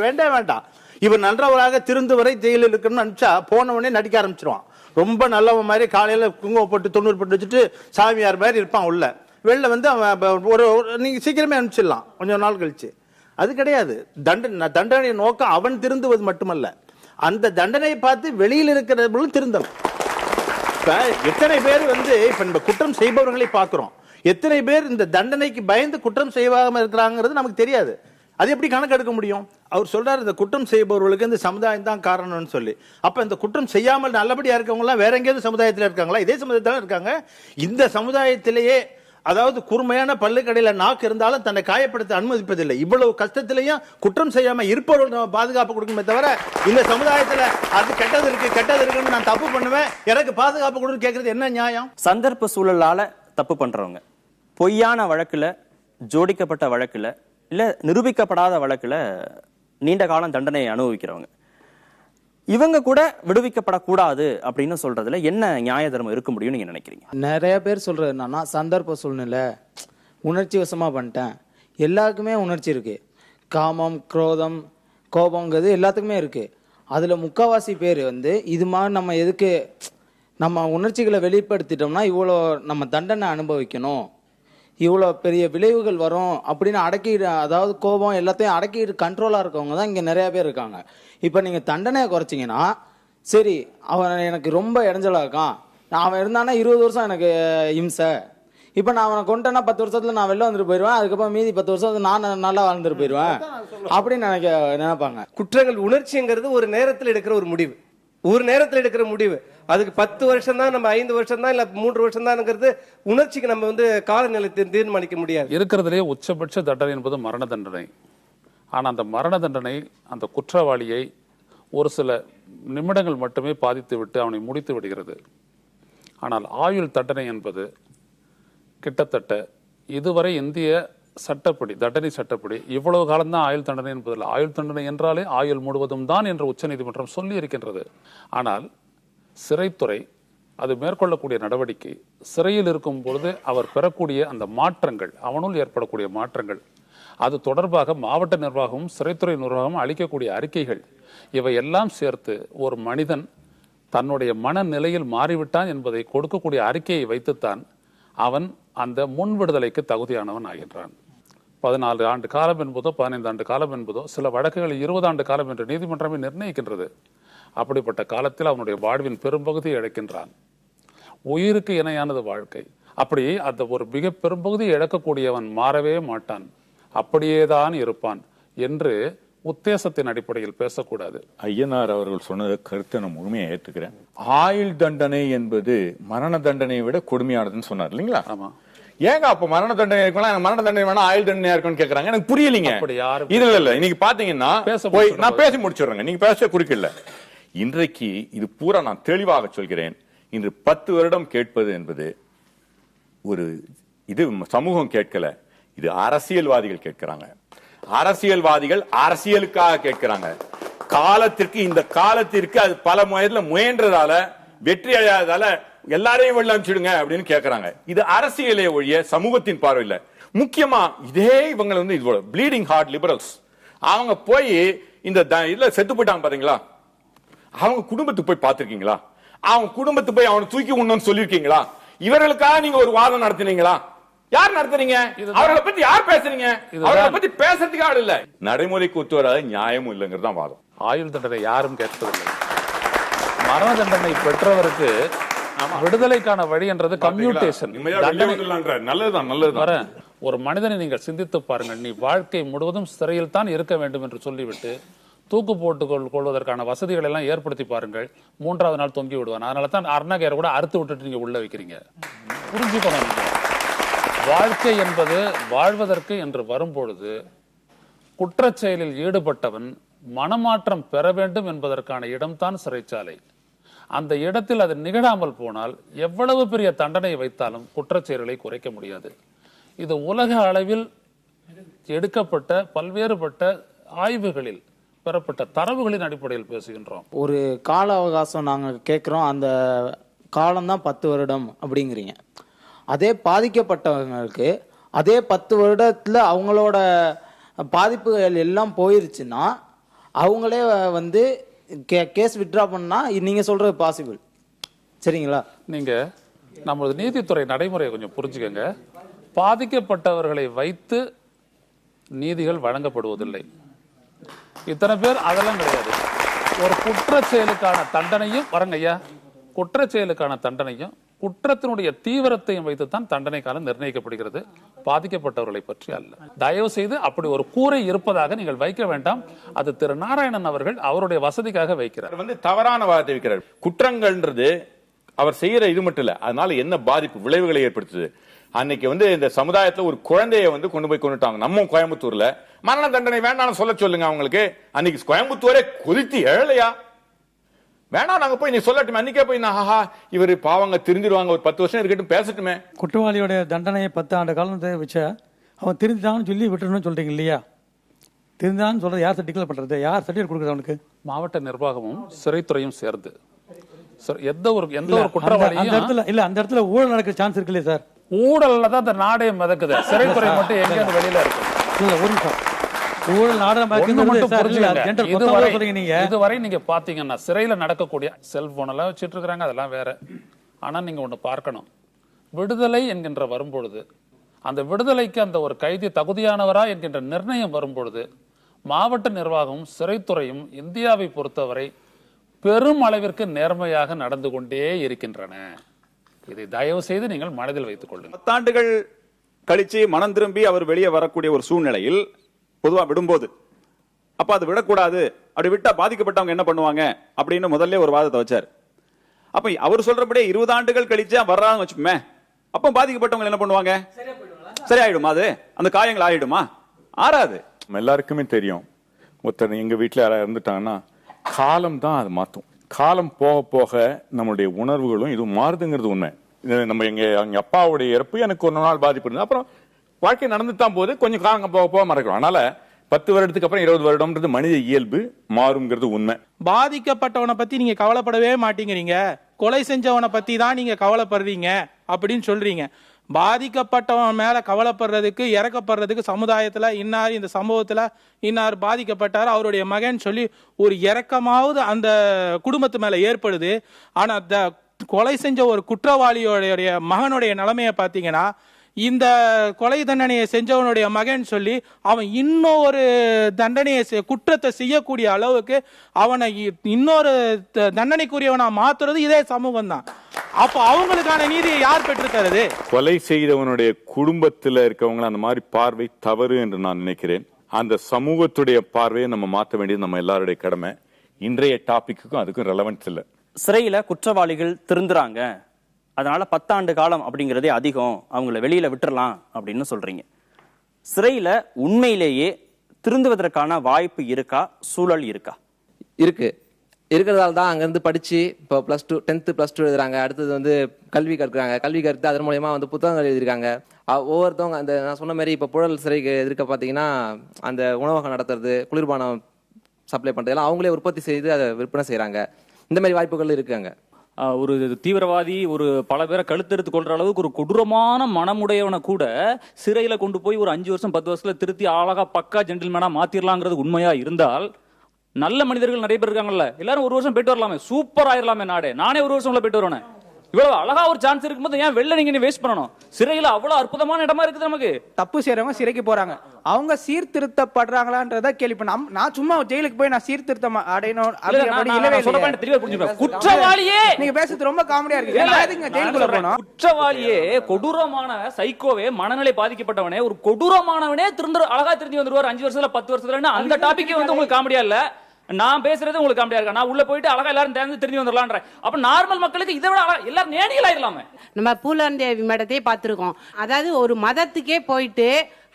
வேண்டாம். இவர் நல்லவராக திருந்து வரை ஜெயிலில் இருக்கணும்னு நினைச்சா போனவனே நடிக்க ஆரம்பிச்சிருவான். ரொம்ப நல்லவன் மாதிரி காலையில குங்குமம் போட்டு 90 போட்டு வச்சுட்டு சாமியார் மாதிரி இருப்பான். உள்ள வெளில அவன் ஒரு நீங்க சீக்கிரமே அனுப்பிச்சிடலாம் கொஞ்சம் நாள் கழிச்சு. அது கிடையாது. தண்டனை நோக்கம் அவன் திருந்துவது மட்டுமல்ல, அந்த தண்டனையை பார்த்து வெளியில் இருக்கிறவர்களும் திருந்தணும். இப்ப எத்தனை பேர் இப்ப நம்ம குற்றம் செய்பவர்களை பார்க்கிறோம், எத்தனை பேர் இந்த தண்டனைக்கு பயந்து குற்றம் செய்யாம இருக்கிறாங்கிறது நமக்கு தெரியாது. அது எப்படி கணக்கு எடுக்க முடியும்? அவர் சொல்றாரு, இந்த குற்றம் செய்பவர்களுக்கு இந்த சமுதாயம் தான் காரணம்னு சொல்லி. அப்ப இந்த குற்றம் செய்யாமல் நல்லபடியா இருக்கவங்க எல்லாம் வேற எங்கேயாவது சமுதாயத்தில் இருக்காங்களா? இதே சமுதாயத்தில் இருக்காங்க. இந்த சமுதாயத்திலேயே அதாவது கூர்மையான பல்லுக்கடையில நாக்கு இருந்தாலும் தன்னை காயப்படுத்த அனுமதிப்பதில்லை. இவ்வளவு கஷ்டத்திலையும் குற்றம் செய்யாம இருப்பவர்கள் பாதுகாப்பு கொடுக்குமே தவிர, இந்த சமுதாயத்துல அது கெட்டது இருக்குன்னு நான் தப்பு பண்ணுவேன், எனக்கு பாதுகாப்பு கொடுன்னு கேட்கறது என்ன நியாயம்? சந்தர்ப்ப சூழலால தப்பு பண்றவங்க, பொய்யான வழக்குல, ஜோடிக்கப்பட்ட வழக்குல, இல்ல நிரூபிக்கப்படாத வழக்குல நீண்ட காலம் தண்டனையை அனுபவிக்கிறவங்க, இவங்க கூட விடுவிக்கப்படக்கூடாது அப்படின்னு சொல்றதுல என்ன நியாய தர்மம் இருக்க முடியும் நீங்க நினைக்கிறீங்க? நிறைய பேர் சொல்றது என்னன்னா, சந்தர்ப்ப சூழ்நிலை, உணர்ச்சி வசமா பண்ணிட்டேன். எல்லாருக்குமே உணர்ச்சி இருக்கு. காமம், குரோதம், கோபங்கிறது எல்லாத்துக்குமே இருக்கு. அதுல முக்காவாசி பேர் இது மாதிரி நம்ம எதுக்கு நம்ம உணர்ச்சிகளை வெளிப்படுத்திட்டோம்னா இவ்வளோ நம்ம தண்டனை அனுபவிக்கணும், இவ்வளோ பெரிய விளைவுகள் வரும் அப்படின்னு அடக்கிடு, அதாவது கோபம் எல்லாத்தையும் அடக்கிடு கண்ட்ரோலாக இருக்கவங்க தான் இங்கே நிறைய பேர் இருக்காங்க. இப்போ நீங்கள் தண்டனையை குறைச்சிங்கன்னா, சரி அவன் எனக்கு ரொம்ப இடைஞ்சலாக இருக்கான், அவன் இருந்தானா 20 வருஷம் எனக்கு இம்சை, இப்போ நான் அவனை கொண்டேன்னா 10 வருஷத்துல நான் வெளில வந்துட்டு போயிடுவேன், அதுக்கப்புறம் மீதி 10 வருஷம் நான் நல்லா வாழ்ந்துட்டு போயிடுவேன் அப்படின்னு நினைப்பாங்க. குற்றங்கள் உணர்ச்சிங்கிறது ஒரு நேரத்தில் எடுக்கிற ஒரு முடிவு, ஒரு நேரத்தில் எடுக்கிற முடிவு. அதுக்கு 10 வருஷம் தான், நம்ம 5 வருஷம் தான், இல்ல 3 வருஷம் தான் உணர்ச்சிக்கு நம்ம காலநிலை தீர்மானிக்க முடியாது. இருக்கிறதுலே உச்சபட்ச தண்டனை என்பது மரண தண்டனை. ஆனா அந்த மரண தண்டனை அந்த குற்றவாளியை ஒரு சில நிமிடங்கள் மட்டுமே பாதித்து விட்டு அவனை முடித்து விடுகிறது. ஆனால் ஆயுள் தண்டனை என்பது கிட்டத்தட்ட இதுவரை இந்திய சட்டப்படி, தண்டனை சட்டப்படி இவ்வளவு காலம்தான் ஆயுள் தண்டனை என்பதில், ஆயுள் தண்டனை என்றாலே ஆயுள் முழுவதும் தான் என்று உச்சநீதிமன்றம் சொல்லி இருக்கின்றது. ஆனால் சிறைத்துறை அது மேற்கொள்ளக்கூடிய நடவடிக்கை, சிறையில் இருக்கும் பொழுது அவர் பெறக்கூடிய அந்த மாற்றங்கள், அவனுள் ஏற்படக்கூடிய மாற்றங்கள், அது தொடர்பாக மாவட்ட நிர்வாகமும் சிறைத்துறை நிர்வாகமும் அளிக்கக்கூடிய அறிக்கைகள், இவை எல்லாம் சேர்த்து ஒரு மனிதன் தன்னுடைய மனநிலையில் மாறிவிட்டான் என்பதை கொடுக்கக்கூடிய அறிக்கையை வைத்துத்தான் அவன் அந்த முன் விடுதலைக்கு தகுதியானவன் ஆகின்றான். 14 ஆண்டு காலம் என்பதோ 15 ஆண்டு காலம் என்பதோ, சில வழக்குகள் 20 ஆண்டு காலம் என்று நீதிமன்றமே நிர்ணயிக்கின்றது. அப்படிப்பட்ட காலத்தில் அவனுடைய வாழ்வின் பெரும்பகுதியை இழக்கின்றான். உயிருக்கு இணையானது வாழ்க்கை. அப்படி அந்த ஒரு மிக பெரும்பகுதியை இழக்கக்கூடியவன் மாறவே மாட்டான், அப்படியேதான் இருப்பான் என்று உத்தேசத்தின் அடிப்படையில் பேசக்கூடாது. ஐயனார் அவர்கள் சொன்னது கருத்தை நான் முழுமையாக ஏற்றுக்கிறேன். ஆயுள் தண்டனை என்பது மரண தண்டனையை விட கொடுமையானதுன்னு சொன்னார் இல்லைங்களா? ஆமா. ஏங்க அப்ப மரண தண்டனை இருக்கலாம், எனக்கு மரண தண்டனை வேணா ஆயுள் தண்டனை இருக்குன்னு கேக்குறாங்க. எனக்கு புரியலீங்க. இது இல்ல இன்னைக்கு பாத்தீங்கன்னா நான் பேசி முடிச்சிடுறேங்க, நீங்க பேச குறுக்கில்ல. இன்றைக்கு இது பூரா நான் தெளிவாக சொல்கிறேன். இன்று 10 வருடம் கேட்பது என்பது ஒரு இது சமூகம் கேட்கல, இது அரசியல்வாதிகள் கேட்கிறாங்க. அரசியல்வாதிகள் அரசியலுக்காக கேட்கிறாங்க. காலத்திற்கு இந்த காலத்திற்கு அது பல முயன்றதால வெற்றி அடையாததால எல்லாரையும் வெளில அனுப்பிச்சிடுங்க அப்படின்னு கேட்கறாங்க. இது அரசியலே ஒழிய சமூகத்தின் பார்வையில. முக்கியமா இதே இவங்க இதோட ப்ளீடிங் ஹார்ட் லிபரல்ஸ் அவங்க போய் இந்த இதுல செத்து போயிட்டாங்க பாத்தீங்களா, அவங்க குடும்பத்துக்கு போய் பார்த்திருக்கீங்களா? அவங்க குடும்பத்துக்கு போய் அவனை தூக்கி உண்ணு சொல்லிருக்கீங்களா? இவர்களுக்காக நீங்க ஒரு வாதம் நடத்தினீங்களா? யார் நடத்துறீங்க? அவர்களை பத்தி யார் பேசுறீங்க? அவர்களை பத்தி பேசுறதுக்கு ஆள் இல்ல. நடைமுறைக்கு ஒத்து வராத நியாயமும் இல்லைங்கிறது தான் வாதம். ஆயுள் தண்டனை யாரும் கேட்பதில்லை. மரண தண்டனை பெற்றவருக்கு விடுதலைக்கான வழி என்றது கம்யூட்டேஷன். நல்லதுதான், நல்லதுதான். ஒரு மனிதனை நீங்கள் சிந்தித்து பாருங்கள். நீ வாழ்க்கை முழுவதும் சிறையில் தான் இருக்க வேண்டும் என்று சொல்லிவிட்டு தூக்கு போட்டுக் கொள்வதற்கான வசதிகள் எல்லாம் ஏற்படுத்தி பாருங்கள். 3வது நாள் தொங்கி விடுவான். அதனால தான் அருணாகேரை கூட அறுத்து விட்டுட்டு நீங்க உள்ள வைக்கிறீங்க. புரிஞ்சுக்கணும். வாழ்க்கை என்பது வாழ்வதற்கு என்று வரும்பொழுது குற்றச் செயலில் ஈடுபட்டவன் மனமாற்றம் பெற வேண்டும் என்பதற்கான இடம்தான் சிறைச்சாலை. அந்த இடத்தில் அது நிகழாமல் போனால் எவ்வளவு பெரிய தண்டனை வைத்தாலும் குற்றச் செயல்களை குறைக்க முடியாது. இது உலக அளவில் எடுக்கப்பட்ட பல்வேறுபட்ட ஆய்வுகளில் பெறப்பட்ட தரவுகளின் அடிப்படையில் பேசுகின்றோம். ஒரு கால அவகாசம் நாங்கள் கேட்குறோம், அந்த காலம்தான் 10 வருடம் அப்படிங்கிறீங்க. அதே பாதிக்கப்பட்டவங்களுக்கு அதே 10 வருடத்தில் அவங்களோட பாதிப்புகள் எல்லாம் போயிருச்சுன்னா அவங்களே வந்து கேஸ் வித்ட்ரா பண்ணா நீங்க சொல்றது பாசிபிள். சரிங்களா? நீங்க நமது நீதித்துறை நடைமுறையை கொஞ்சம் புரிஞ்சுக்கங்க. பாதிக்கப்பட்டவர்களை வைத்து நீதிகள் வழங்கப்படுவதில்லை. இத்தனை பேர் அதெல்லாம் கிடையாது. ஒரு குற்றச் செயலுக்கான தண்டனையும் வரங்க ஐயா, குற்றச் செயலுக்கான தண்டனையும் குற்றத்தினுடைய தீவிரத்தையும் வைத்துத்தான் தண்டனை காலம் நிர்ணயிக்கப்படுகிறது, பாதிக்கப்பட்டவர்களை பற்றி அல்ல. தயவு செய்து அப்படி ஒரு கூரை இருப்பதாக நீங்கள் வைக்க வேண்டாம். அது திரு நாராயணன் அவர்கள் அவருடைய வசதிக்காக வைக்கிறார். தவறான வாதத்தை வைக்கிறார். குற்றங்கள்ன்றது அவர் செய்யற இது மட்டும் இல்ல, அதனால என்ன பாதிப்பு விளைவுகளை ஏற்படுத்துது. அன்னைக்கு இந்த சமுதாயத்துல ஒரு குழந்தைய கொண்டு போய் கொண்டுட்டாங்க. நம்ம கோயம்புத்தூர்ல மரண தண்டனை வேண்டாம்னு சொல்ல சொல்லுங்க அவங்களுக்கு. அன்னைக்கு கோயம்புத்தூரே கொதித்து எழலையா? வேணாம் நாங்க போய் நீ சொல்லட்டுமே, அன்னைக்கே போய் ஆஹா இவர் பாவங்க திருந்திடுவாங்க, ஒரு 10 வருஷம் இருக்கட்டும் பேசட்டுமே. குற்றவாளியோட தண்டனையை 10 ஆண்டு காலத்தை வச்சா அவன் திருந்தான்னு சொல்லி விட்டுறணும்னு சொல்றீங்க இல்லையா? திருந்தான்னு சொல்றது யார் டிக்ளேர் பண்றது? யார் சர்டிஃபிகேட் கொடுக்குறது அவனுக்கு? மாவட்ட நிர்வாகமும் சிறைத்துறையும் சேர்ந்து எந்த ஒரு குற்றவாளியும் அந்த இடத்துல ஊழல் நடக்கிற சான்ஸ் இருக்கு இல்லையா சார்? ஊழல்ல தான் இந்த நாடே மிதக்குது. சிறைத்துறை மட்டும் எங்க வெளியில இருக்கு. இல்ல ஒரு நிமிஷம், ஊழல் இதுவரை நீங்க பாத்தீங்கன்னா சிறையில நடக்கக்கூடிய செல்போன் எல்லாம் வச்சிட்டு இருக்காங்க, அதெல்லாம் வேற. ஆனா நீங்க ஒண்ணு பார்க்கணும், விடுதலை என்கின்ற வரும்பொழுது அந்த விடுதலைக்கு அந்த ஒரு கைதி தகுதியானவரா என்கின்ற நிர்ணயம் வரும்பொழுது மாவட்ட நிர்வாகமும் சிறைத்துறையும் இந்தியாவை பொறுத்தவரை பெரும் அளவிற்கு நேர்மையாக நடந்து கொண்டே இருக்கின்றன. இதை தயவு செய்து நீங்கள் மனதில் வைத்துக் கொள்ளுங்கள். 10 ஆண்டுகள் கழிச்சு மனம் திரும்பி அவர் வெளியே வரக்கூடிய ஒரு சூழ்நிலையில் பொதுவா விடும்போது அப்ப அது விடக்கூடாது, அப்படி விட்டா பாதிக்கப்பட்டவங்க என்ன பண்ணுவாங்க அப்படின்னு முதல்ல ஒரு வாதத்தை வச்சார். அப்ப அவர் சொல்றபடியே 20 ஆண்டுகள் கழிச்சா வர்றான்னு வச்சுப்போமே, அப்ப பாதிக்கப்பட்டவங்க என்ன பண்ணுவாங்க? சரியாயிடுமா? அது அந்த காயங்கள் ஆயிடுமா? ஆறாது. எல்லாருக்குமே தெரியும், ஒருத்தர் எங்க வீட்டுல யாராவது இருந்துட்டாங்கன்னா காலம் தான் அது மாற்றும். காலம் போக போக நம்மளுடைய உணர்வுகளும் இது மாறுதுங்கிறது உண்மை. நம்ம எங்க அப்பாவுடைய இறப்பு எனக்கு ஒரு நாள் பாதிப்பு இருந்தது, அப்புறம் வாழ்க்கை நடந்துதான் போது கொஞ்சம் காலம் போக போக மறக்கிறோம். அதனால 10 வருடத்துக்கு அப்புறம் 20 வருடம்ன்றது மனித இயல்பு, மாறுங்கிறது உண்மை. பாதிக்கப்பட்டவனை பத்தி நீங்க கவலைப்படவே மாட்டேங்கிறீங்க, கொலை செஞ்சவனை பத்தி தான் நீங்க கவலைப்படுறீங்க அப்படின்னு சொல்றீங்க. பாதிக்கப்பட்டவன் மேல கவலைப்படுறதுக்கு இறக்கப்படுறதுக்கு சமுதாயத்துல இன்னார் இந்த சம்பவத்துல இன்னார் பாதிக்கப்பட்டார் அவருடைய மகன் சொல்லி ஒரு இறக்கமாவது அந்த குடும்பத்து மேல ஏற்படுது. ஆனா கொலை செஞ்ச ஒரு குற்றவாளியோடைய மகனுடைய நிலைமையை பார்த்தீங்கன்னா, இந்த கொலை தண்டனையை செஞ்சவனுடைய மகன் சொல்லி அவன் இன்னொரு தண்டனையை குற்றத்தை செய்யக்கூடிய அளவுக்கு அவனை இன்னொரு தண்டனைக்குரியவனா மாத்துறது இதே சமூகம் தான். அப்ப அவங்களுக்கான நீதியை யார் பெற்றுத்தருது? கொலை செய்தவனுடைய குடும்பத்தில் இருக்கவங்க அந்த மாதிரி பார்வை தவறு என்று நான் நினைக்கிறேன். அந்த சமூகத்துடைய பார்வையை நம்ம மாற்ற வேண்டியது நம்ம எல்லாருடைய கடமை. இன்றைய டாபிக்கும் அதுக்கும் ரெலவன்ஸ் இல்லை. சிறையில குற்றவாளிகள் திருந்துறாங்க, அதனால 10 ஆண்டு காலம் அப்படிங்கிறதே அதிகம், அவங்கள வெளியில விட்டுறலாம் அப்படின்னு சொல்றீங்க. சிறையில உண்மையிலேயே திருந்துவதற்கான வாய்ப்பு இருக்கா, சூழல் இருக்கா? இருக்கிறதால தான் அங்கேருந்து படித்து இப்போ +2 10th +2 எழுதுறாங்க. அடுத்தது கல்வி கற்கிறாங்க. கல்வி கற்று அதன் மூலயமா புத்தகங்கள் எழுதியிருக்காங்க. ஒவ்வொருத்தவங்க அந்த நான் சொன்ன மாதிரி இப்போ புழல் சிறைக்கு எதிர்க்க பார்த்தீங்கன்னா அந்த உணவகம் நடத்துறது, குளிர்பானம் சப்ளை பண்ணுறதெல்லாம் அவங்களே உற்பத்தி செய்து அதை விற்பனை செய்கிறாங்க. இந்த மாதிரி வாய்ப்புகள் இருக்குங்க. ஒரு தீவிரவாதி ஒரு பல பேரை கழுத்தெடுத்து கொள்ற அளவுக்கு ஒரு கொடூரமான மனமுடையவனை கூட சிறையில கொண்டு போய் ஒரு 5 வருஷம் 10 வருஷத்துல திருத்தி அழகா பக்கா ஜென்டில்மேனா மாத்திரலாங்கிறது உண்மையா இருந்தால், நல்ல மனிதர்கள் நிறைய பேர் இருக்காங்கல்ல, எல்லாரும் 1 வருஷம் போயிட்டு வரலாமே, சூப்பர் ஆயிரலாமே நாடே. நானே 1 வருஷம் போயிட்டு வருவேன். இவ்வளவு அழகா ஒரு சான்ஸ் இருக்கும்போது ஏன் வெளில நீங்க வேஸ்ட் பண்ணணும்? சிறையில அவ்வளவு அற்புதமான இடமா இருக்குது நமக்கு. தப்பு செய்யறவங்க சிறைக்கு போறாங்க, அவங்க சீர்திருத்தப்படுறாங்களான்றத கேள்வி பண்ண. நான் சும்மா ஜெயிலுக்கு போய் நான் சீர்திருத்தம் அடையணும் குற்றவாளியே நீங்க பேசுறது ரொம்ப காமெடியா இருக்கு. ஜெயிலுக்குள்ள போனோம். குற்றவாளியே, கொடூரமான சைக்கோவே, மனநிலை பாதிக்கப்பட்டவனே, ஒரு கொடூரமானவனே அழகா திரும்பி வந்துருவார் 5 வருஷத்துல 10 வருஷத்துல. அந்த டாபிக் வந்து உங்களுக்கு காமெடியா இல்ல, நான் பேசுறது உங்களுக்கு காமெடியா இருக்கா? நான் உள்ள போயிட்டு அழகா எல்லாரும் தெரிஞ்சு வந்துடலான்ற. அப்ப நார்மல் மக்களுக்கு இதை விட எல்லாரும் நேடிகளாயிடலாமே. நம்ம பூலாந்தேவி மேடத்தை பார்த்திருக்கோம். அதாவது ஒரு மதத்துக்கே போயிட்டு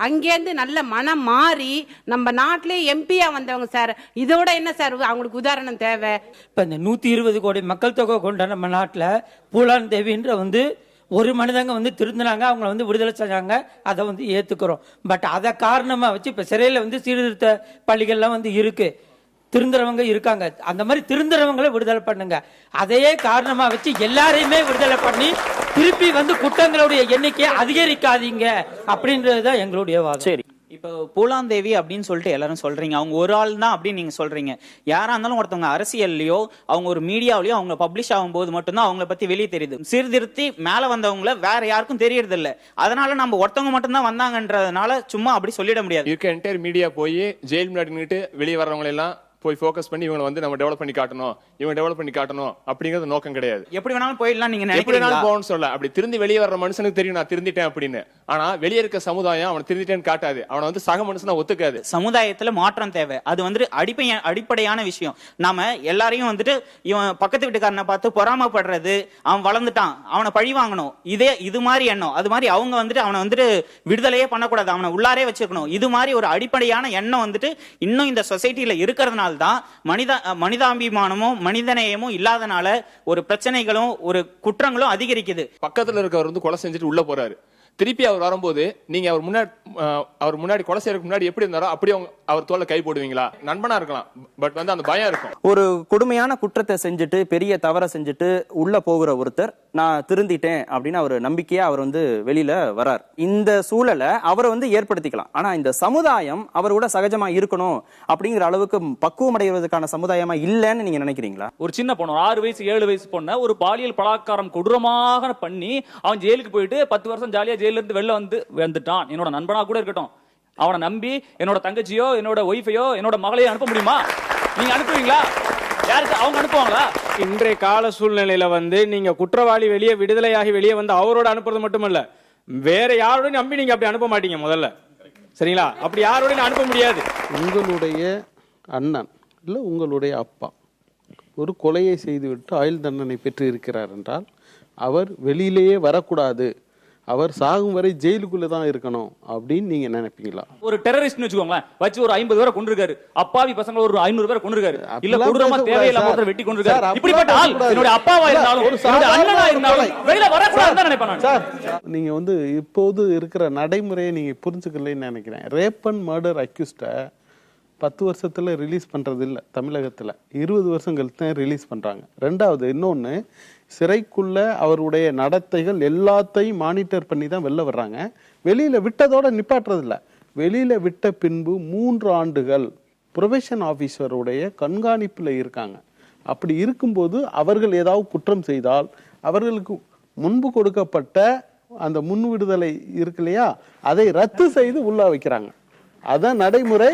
அங்கேருந்து நல்ல மனம் மாறி நம்ம நாட்டிலே எம்பியா வந்தவங்க சார். இதோட என்ன சார் அவங்களுக்கு உதாரணம் தேவை? இப்ப இந்த 120 கோடி மக்கள் தொகை கொண்ட நம்ம நாட்டுல பூலாந்தேவின்ற வந்து ஒரு மனிதங்க வந்து திருந்தினாங்க, அவங்கள வந்து விடுதலை செஞ்சாங்க, அதை வந்து ஏத்துக்கிறோம். பட் அதை காரணமா வச்சு இப்ப சிறையில வந்து சீர்திருத்த பள்ளிகள்லாம் வந்து இருக்கு, திருந்துறவங்க இருக்காங்க. அந்த மாதிரி திருந்துறவங்களை விடுதலை பண்ணுங்க. அதையே காரணமா வச்சு எல்லாரையுமே விடுதலை பண்ணி திருப்பி வந்து குற்றங்களுடைய எண்ணிக்கையை அதிகரிக்காதீங்க அப்படின்றதுதான் எங்களுடைய வாதம். சரி, இப்போ பூலாந்தேவி அப்படின்னு சொல்லிட்டு எல்லாரும் சொல்றீங்க, அவங்க ஒரு ஆள் தான் அப்படின்னு நீங்க சொல்றீங்க. யாரா இருந்தாலும் ஒருத்தவங்க அரசியல்லையோ அவங்க ஒரு மீடியாவிலயோ அவங்க பப்ளிஷ் ஆகும்போது மட்டும்தான் அவங்கள பத்தி வெளியே தெரியுது. சீர்திருத்தி மேல வந்தவங்கள வேற யாருக்கும் தெரியறது இல்ல. அதனால நம்ம ஒருத்தவங்க மட்டும்தான் வந்தாங்கன்றதுனால சும்மா அப்படி சொல்லிட முடியாது. இருக்க என்டையர் மீடியா போய் ஜெயில் முன்னாடி நின்னுட்டு வெளியே வர்றவங்க எல்லாம் போய் ஃபோக்கஸ் பண்ணி இவங்களை வந்து நம்ம டெவலப் பண்ணி காட்டணும், இவங்க டெவலப் பண்ணி காட்டணும் அப்படிங்கிறது நோக்கம் கிடையாது. எப்படி வேணாலும் போயிடலாம் நீங்க எப்படி வேணாலும் போகணும்னு சொல்ல. அப்படி திருந்தி வெளியே வர்ற மனுஷனுக்கு தெரியும் நான் திருந்திட்டேன் அப்படின்னு. ஆனா வெளியே இருக்க சமுதாயம் அவனை திருந்திட்டேன்னு காட்டாது, அவனை வந்து சக மனுஷனா ஒத்துக்காது. சமுதாயத்துல மாற்றம் தேவை, அது வந்து அடிப்படையான விஷயம். நாம எல்லாரையும் வந்துட்டு இவன் பக்கத்து வீட்டுக்காரனை பார்த்து பொறாமப்படுறது, அவன் வளர்ந்துட்டான் அவனை பழி வாங்கணும், இது மாதிரி எண்ணம். அது மாதிரி அவங்க வந்துட்டு அவனை வந்துட்டு விடுதலையே பண்ணக்கூடாது, அவனை உள்ளாரே வச்சுக்கணும். இது மாதிரி ஒரு அடிப்படையான எண்ணம் வந்துட்டு இன்னும் இந்த சொசைட்டில இருக்கிறதுனால தான் மனிதாபிமானமும் மனிதநேயமும் இல்லாதனால ஒரு பிரச்சனைகளும் ஒரு குற்றங்களும் அதிகரிக்குது. பக்கத்துல இருக்கவர் வந்து கொலை செஞ்சுட்டு உள்ள போறாரு, திருப்பி அவர் வரும்போது நீங்க அவர் முன்னாடி கொலை செய்யறதுக்கு முன்னாடி எப்படி இருந்தாரோ அப்படியே அவர் தோல்ல கை போடுவீங்களா? நண்பனா இருக்கலாம், பட் வந்து அந்த பயம் இருக்கும். ஒரு கொடுமையான குற்றத்தை செஞ்சுட்டு பெரிய தவறை செஞ்சுட்டு உள்ள போகிற ஒருத்தர் நான் திருந்திட்டேன் அப்படின்னு அவர் நம்பிக்கையா அவர் வந்து வெளியில வரார். இந்த சூழலை அவரை வந்து ஏற்படுத்திக்கலாம். ஆனா இந்த சமுதாயம் அவரோட சகஜமா இருக்கணும் அப்படிங்கிற அளவுக்கு பக்குவம் அடைவதற்கான சமுதாயமா இல்லைன்னு நீங்க நினைக்கிறீங்களா? ஒரு சின்ன பொண்ணு 6 வயசு 7 வயசு பொண்ண ஒரு பாலியல் பலாத்காரம் கொடூரமாக பண்ணி அவன் ஜெயிலுக்கு போயிட்டு 10 வருஷம் ஜாலியா ஜெயில இருந்து வெளில வந்துட்டான். என்னோட நண்பனா கூட இருக்கட்டும், அவனை நம்பி என்னோட தங்கச்சியோ என்னோட ஒய்ஃபையோ என்னோட மகளையோ அனுப்ப முடியுமா? நீங்க அனுப்புவீங்களா? யாருக்கு அவங்க அனுப்புவாங்களா? இன்றைய கால சூழ்நிலையில வந்து நீங்க குற்றவாளி வெளியே விடுதலையாகி வெளியே வந்து அவரோட அனுப்புறது மட்டுமல்ல, வேற யாரோட நம்பி நீங்க அப்படி அனுப்ப மாட்டீங்க முதல்ல, சரிங்களா? அப்படி யாரோட அனுப்ப முடியாது. உங்களுடைய அண்ணன் இல்ல உங்களுடைய அப்பா ஒரு கொலையை செய்துவிட்டு ஆயுள் தண்டனை பெற்று இருக்கிறார் என்றால் அவர் வெளியிலேயே வரக்கூடாது, அவர் சாகும் வரை ஜெயிலுக்குள்ள தான் இருக்கணும் அப்படின்னு நீங்க நினைப்பீங்களா? ஒரு டெரரிஸ்ட்னு வச்சுக்கோங்களேன், வச்சு ஒரு 50 பேரை கொண்டிருக்காரு, அப்பாவி பசங்க ஒரு 500 பேரை கொண்டிருக்காரு, இல்ல கொடூரமா தேவையில்லாம ஒருத்தர் வெட்டி கொண்டிருக்காரு. இப்படிப்பட்ட ஆள் என்னோட அப்பாவா இருந்தாலும் என்னோட அண்ணனா இருந்தாலும் வெளியில வரக்கூடாதுன்னு நினைப்பேன் சார். நீங்க வந்து இப்போது இருக்கிற நடைமுறையை நீங்க புரிஞ்சுக்கலன்னு நினைக்கிறேன். ரேப் அண்ட் மர்டர் அக்யூஸ்ட 10 வருஷத்துல ரிலீஸ் பண்றது இல்ல தமிழகத்துல, 20 வருஷம் கழித்து தான் ரிலீஸ் பண்றாங்க. ரெண்டாவது இன்னொன்னு, சிறைக்குள்ள அவருடைய நடத்தைகள் எல்லாத்தையும் மானிட்டர் பண்ணி தான் வெளில வர்றாங்க. வெளியில விட்டதோட நிப்பாட்டுறது இல்ல, வெளியில விட்ட பின்பு 3 ஆண்டுகள் ப்ரொபேஷன் ஆபீசருடைய கண்காணிப்புல இருக்காங்க. அப்படி இருக்கும்போது அவர்கள் ஏதாவது குற்றம் செய்தால் அவர்களுக்கு முன்பு கொடுக்கப்பட்ட அந்த முன் விடுதலை இருக்கு இல்லையா, அதை ரத்து செய்து உள்ள வைக்கிறாங்க. அதான் நடைமுறை.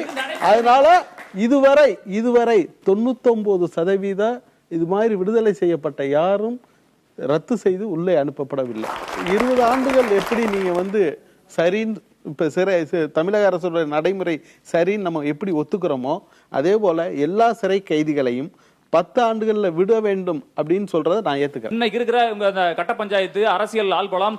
அதனால இதுவரை 99% இது மாதிரி விடுதலை செய்யப்பட்ட யாரும் ரத்து செய்து உள்ளே அனுப்பப்படவில்லை. 20 ஆண்டுகள் எப்படி நீங்க வந்து சரின்னு இப்ப தமிழக அரசோட நடைமுறை சரின்னு நம்ம எப்படி ஒத்துக்கிறோமோ அதே போல எல்லா சிறை கைதிகளையும் 10 ஆண்டுகள்ல விட வேண்டும் அப்படின்னு சொல்றதை நான் ஏத்துக்கிறேன். இன்னைக்கு இருக்கிற கட்ட பஞ்சாயத்து அரசியல் ஆள்பலம்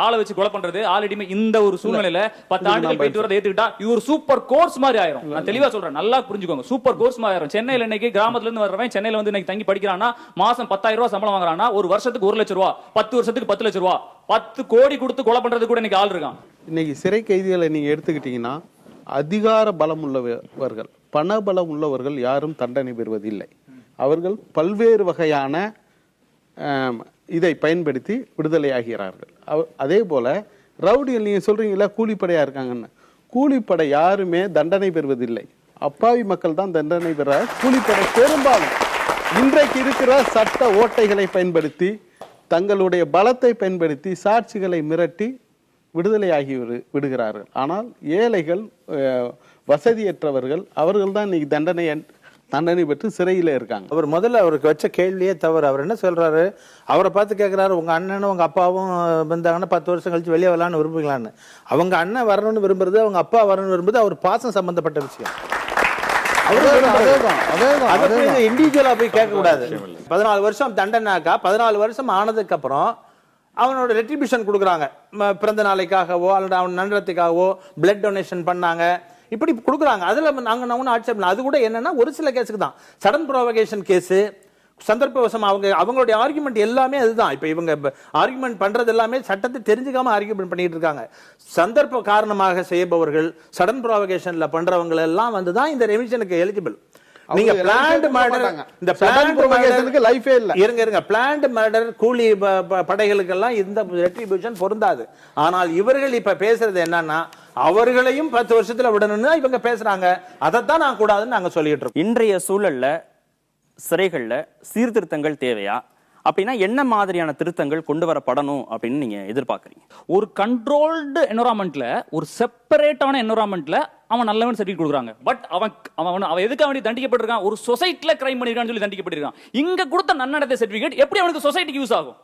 ஆளை வச்சு கொலை பண்றது ஆல்ரெடி இந்த ஒரு சூழ்நிலையில 10 ஆண்டுகள் போயிட்டு வரதை ஏத்துக்கிட்டா இது ஒரு சூப்பர் கோர்ஸ் மாதிரி ஆயிரும். நான் தெளிவா சொல்றேன், நல்லா புரிஞ்சுக்கோங்க. சூப்பர் கோர்ஸ் மாதிரி ஆயிரும். சென்னையில இன்னைக்கு கிராமத்துல இருந்து வர்றவன் சென்னையில வந்து இன்னைக்கு தங்கி படிக்கிறான்னா மாசம் 10,000 ரூபாய் சம்பளம் வாங்குறான்னா ஒரு வருஷத்துக்கு 1 லட்சம் ரூபாய், 10 வருஷத்துக்கு 10 லட்சம் ரூபாய், 10 கோடி கொடுத்து கொலை பண்றது கூட இன்னைக்கு ஆள் இருக்கான். இன்னைக்கு சிறை கைதிகளை நீங்க எடுத்துக்கிட்டீங்கன்னா அதிகார பலம் உள்ளவர்கள், பண பலம் உள்ளவர்கள் யாரும் தண்டனை பெறுவதில்லை. அவர்கள் பல்வேறு வகையான இதை பயன்படுத்தி விடுதலையாகிறார்கள். அதே போல ரவுடிகள் நீங்க சொல்றீங்களா கூலிப்படையா இருக்காங்கன்னு, கூலிப்படை யாருமே தண்டனை பெறுவதில்லை. அப்பாவி மக்கள் தான் தண்டனை பெற கூலிப்படை பெரும்பாலும் இன்றைக்கு இருக்கிற சட்ட ஓட்டைகளை பயன்படுத்தி தங்களுடைய பலத்தை பயன்படுத்தி சாட்சிகளை மிரட்டி விடுதலையாகி விடுகிறார்கள். ஆனால் ஏழைகள், வசதியற்றவர்கள், அவர்கள் தான் இன்னைக்கு தண்டனை பெற்று சிறையில இருக்காங்க. அவர் முதல்ல அவருக்கு வச்ச கேள்வியே தவறு. அவர் என்ன சொல்றாரு, அவரை பார்த்து கேட்கிறாரு, உங்க அண்ணனும் உங்க அப்பாவும் வந்தாங்கன்னா 10 வருஷம் கழிச்சு வெளியே வரலான்னு விரும்புங்களான்னு. அவங்க அண்ணன் வரணும்னு விரும்புறது, அவங்க அப்பா வரணும்னு விரும்புறது அவர் பாசம் சம்பந்தப்பட்ட விஷயம். இண்டிவிஜுவலா போய் கேட்க கூடாது. 14 வருஷம் தண்டனாக்கா 14 வருஷம் ஆனதுக்கு அப்புறம் அவனோட ரெட்ரிபியூஷன் கொடுக்குறாங்க. பிறந்த நாளைக்காகவோ அல்லது அவன் நன்றத்துக்காகவோ பிளட் டொனேஷன் பண்ணாங்க, இப்படி கொடுக்குறாங்க. அதுல நாங்க ஒன்றும் ஆட்சேபம். அது கூட என்னன்னா ஒரு சில கேஸுக்கு தான் சடன் ப்ரோவகேஷன் கேஸ், சந்தர்ப்பவசம் அவங்களுடைய ஆர்குமெண்ட் எல்லாமே அதுதான். இப்ப இவங்க ஆர்குமெண்ட் பண்றது எல்லாமே சட்டத்தை தெரிஞ்சுக்காம ஆர்குமெண்ட் பண்ணிட்டு இருக்காங்க. சந்தர்ப்ப காரணமாக செய்பவர்கள், சடன் ப்ரோவகேஷன்ல பண்றவங்க எல்லாம் வந்துதான் இந்த ரெமிஷனுக்கு எலிஜிபிள். நீங்க பிளான்ட் மர்டர், இந்த பிளான்ட் லைஃபே இல்ல. இருங்க பிளான்ட் மர்டர் கூலி படைகளுக்கு எல்லாம் இந்த ரெட்ரிபியூஷன் பொருந்தாது. ஆனால் இவர்கள் இப்ப பேசுறது என்னன்னா அவர்களையும் 10 வருஷத்துல விடணும்னு இவங்க பேசுறாங்க. அதைத்தான் நான் கூடாதுன்னு நாங்க சொல்லிட்டு இருக்கோம். இன்றைய சூழல்ல சிறைகள்ல சீர்திருத்தங்கள் தேவையா? அப்படின்னா என்ன மாதிரியான திருத்தங்கள் கொண்டு வரப்படணும் அப்படின்னு நீங்க எதிர்பார்க்கறீங்க? ஒரு கண்ட்ரோல்டு என்வரான்மெண்ட்ல, ஒரு செப்பரேட்டான என்வரான்மெண்ட்ல அவன் நல்லவன் சர்டிஃபிகேட் கொடுக்குறாங்க. பட் அவன் எதுக்கு அவன் தண்டிக்கப்பட்டிருக்கான்? ஒரு சொசைட்டில கிரைம் பண்ணிருக்கான்னு சொல்லி தண்டிக்கப்பட்டிருக்கான். இங்க கொடுத்த நன்னடத்தை சர்டிஃபிகேட் எப்படி அவனுக்கு சொசைட்டிக்கு யூஸ் ஆகும்?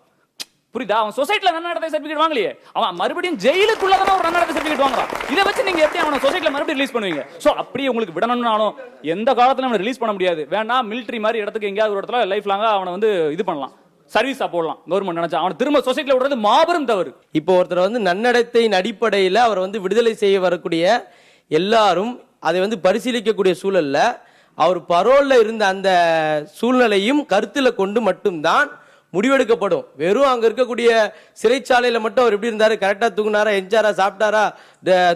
புரியுதா? அவன் சொசைட்டில நன்னடத்தை சர்டிஃபிகேட் வாங்கலையே, அவன் மறுபடியும் ஜெயிலுக்குள்ளதான் ஒரு நன்னடத்தை சர்டிஃபிகேட் வாங்குறான். இதை வச்சு நீங்க எப்படி அவனை சொசைட்டில மறுபடியும் ரிலீஸ் பண்ணுவீங்க? சோ அப்படியே உங்களுக்கு விடணும்னாலும் எந்த காலத்துல அவனை ரிலீஸ் பண்ண முடியாது. வேணா மிலிட்டரி மாதிரி இடத்துக்கு எங்கேயாவது ஒரு இடத்துல லைஃப் லாங்கா அவனை வந்து இது பண்ணலாம், சர்வீஸா போடலாம். கவர்மெண்ட் நினைச்சா அவன் திரும்ப சொசைட்டில விடுறது மாபெரும் தவறு. இப்போ ஒருத்தர் வந்து நன்னடத்தையின் அடிப்படையில் அவர் வந்து விடுதலை செய்ய வரக்கூடிய எல்லாரும் அதை வந்து பரிசீலிக்கக்கூடிய சூழல்ல அவர் பரோல்ல இருந்த அந்த சூழ்நிலையும் கருத்துல கொண்டு மட்டும்தான் முடிவெடுக்கப்படும். வெறும் அங்க இருக்கக்கூடிய சிறைச்சாலையில மட்டும் அவர் எப்படி இருந்தாரு, கரெக்டா தூங்குனாரா, எஞ்சாரா, சாப்பிட்டாரா,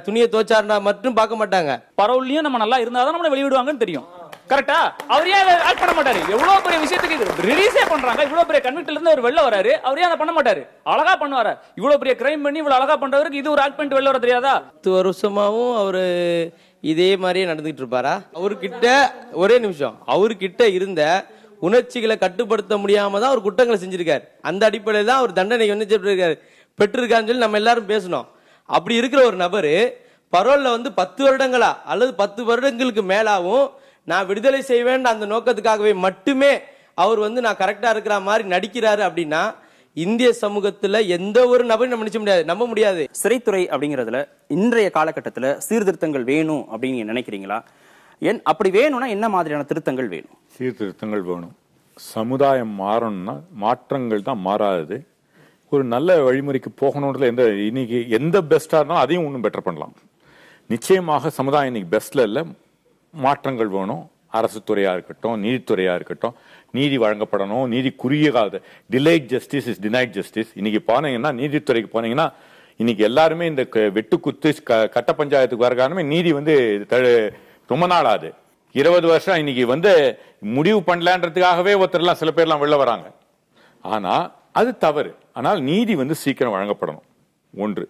துணியை துவைச்சாரா மட்டும் பார்க்க மாட்டாங்க. பரோல்லையும் நம்ம நல்லா இருந்தாதான் நம்மளை வெளியிடுவாங்கன்னு தெரியும். கரெக்டா? அவர் ஏன் ஆக்ட் பண்ண மாட்டாரு? எவ்வளவு பெரிய விஷயத்துக்கு ரிலீஸே பண்றாங்க, இவ்வளவு பெரிய கன்விக்ட்ல இருந்து அவர் வெளில வராரு, அவர் ஏன் அதை பண்ண மாட்டாரு? அழகா பண்ணுவாரு. இவ்வளவு பெரிய கிரைம் பண்ணி இவ்வளவு அழகா பண்றவருக்கு இது ஒரு ஆக்ட் பண்ணிட்டு வெளில வர தெரியாதா? 10 வருஷமாவும் அவரு இதே மாதிரியே நடந்துகிட்டு இருப்பாரா? அவர்கிட்ட ஒரே நிமிஷம், அவர்கிட்ட இருந்த உணர்ச்சிகளை கட்டுப்படுத்த முடியாம தான் அவர் குற்றங்களை செஞ்சிருக்காரு. அந்த அடிப்படையில் தான் அவர் தண்டனை வந்து பெற்றிருக்காருன்னு சொல்லி நம்ம எல்லாரும் பேசணும். அப்படி இருக்கிற ஒரு நபரு பரோல்ல வந்து 10 வருடங்களா அல்லது 10 வருடங்களுக்கு மேலாவும் நான் விடுதலை செய்வேன் அந்த நோக்கத்துக்காகவே மட்டுமே அவர் வந்து நான் கரெக்டா இருக்கிற மாதிரி நடிக்கிறாரு அப்படின்னா இந்திய சமூகத்துல எந்த ஒரு நபரும் நம்ப முடியாது. சிறைத்துறை அப்படிங்கறதுல இன்றைய காலகட்டத்துல சீர்திருத்தங்கள் வேணும் அப்படின்னு நினைக்கிறீங்களா? அப்படி வேணும்னா என்ன மாதிரியான திருத்தங்கள் வேணும்? சீர்திருத்தங்கள் வேணும். சமுதாயம் மாறணும்னா மாற்றங்கள் தான் மாறாது. ஒரு நல்ல வழிமுறைக்கு போகணுன்றதுல இன்னைக்கு எந்த பெஸ்டா இருந்தாலும் அதையும் இன்னும் பெட்டர் பண்ணலாம். நிச்சயமாக சமுதாயம் இன்னைக்கு பெஸ்ட்ல இல்ல, மாற்றங்கள் வேணும். அரசு துறையா இருக்கட்டும், நீதித்துறையா இருக்கட்டும், நீதி வழங்கப்படணும். நீதி குறுகிய காலத்து delayed justice is denied justice. இன்னைக்கு போனீங்கன்னா நீதித்துறைக்கு போனீங்கன்னா இன்னைக்கு எல்லாருமே இந்த வெட்டு குத்து கட்ட பஞ்சாயத்துக்கு வர காரணமே நீதி வந்து ரொம்ப நாள் ஆகுது. 20 வருஷம் இன்னைக்கு வந்து முடிவு பண்ணலான்றதுக்காகவே ஒருத்தர்லாம் சில பேர்லாம் வெளில வராங்க. ஆனா அது தவறு. ஆனால் நீதி வந்து சீக்கிரம் வழங்கப்படணும். ஒன்று,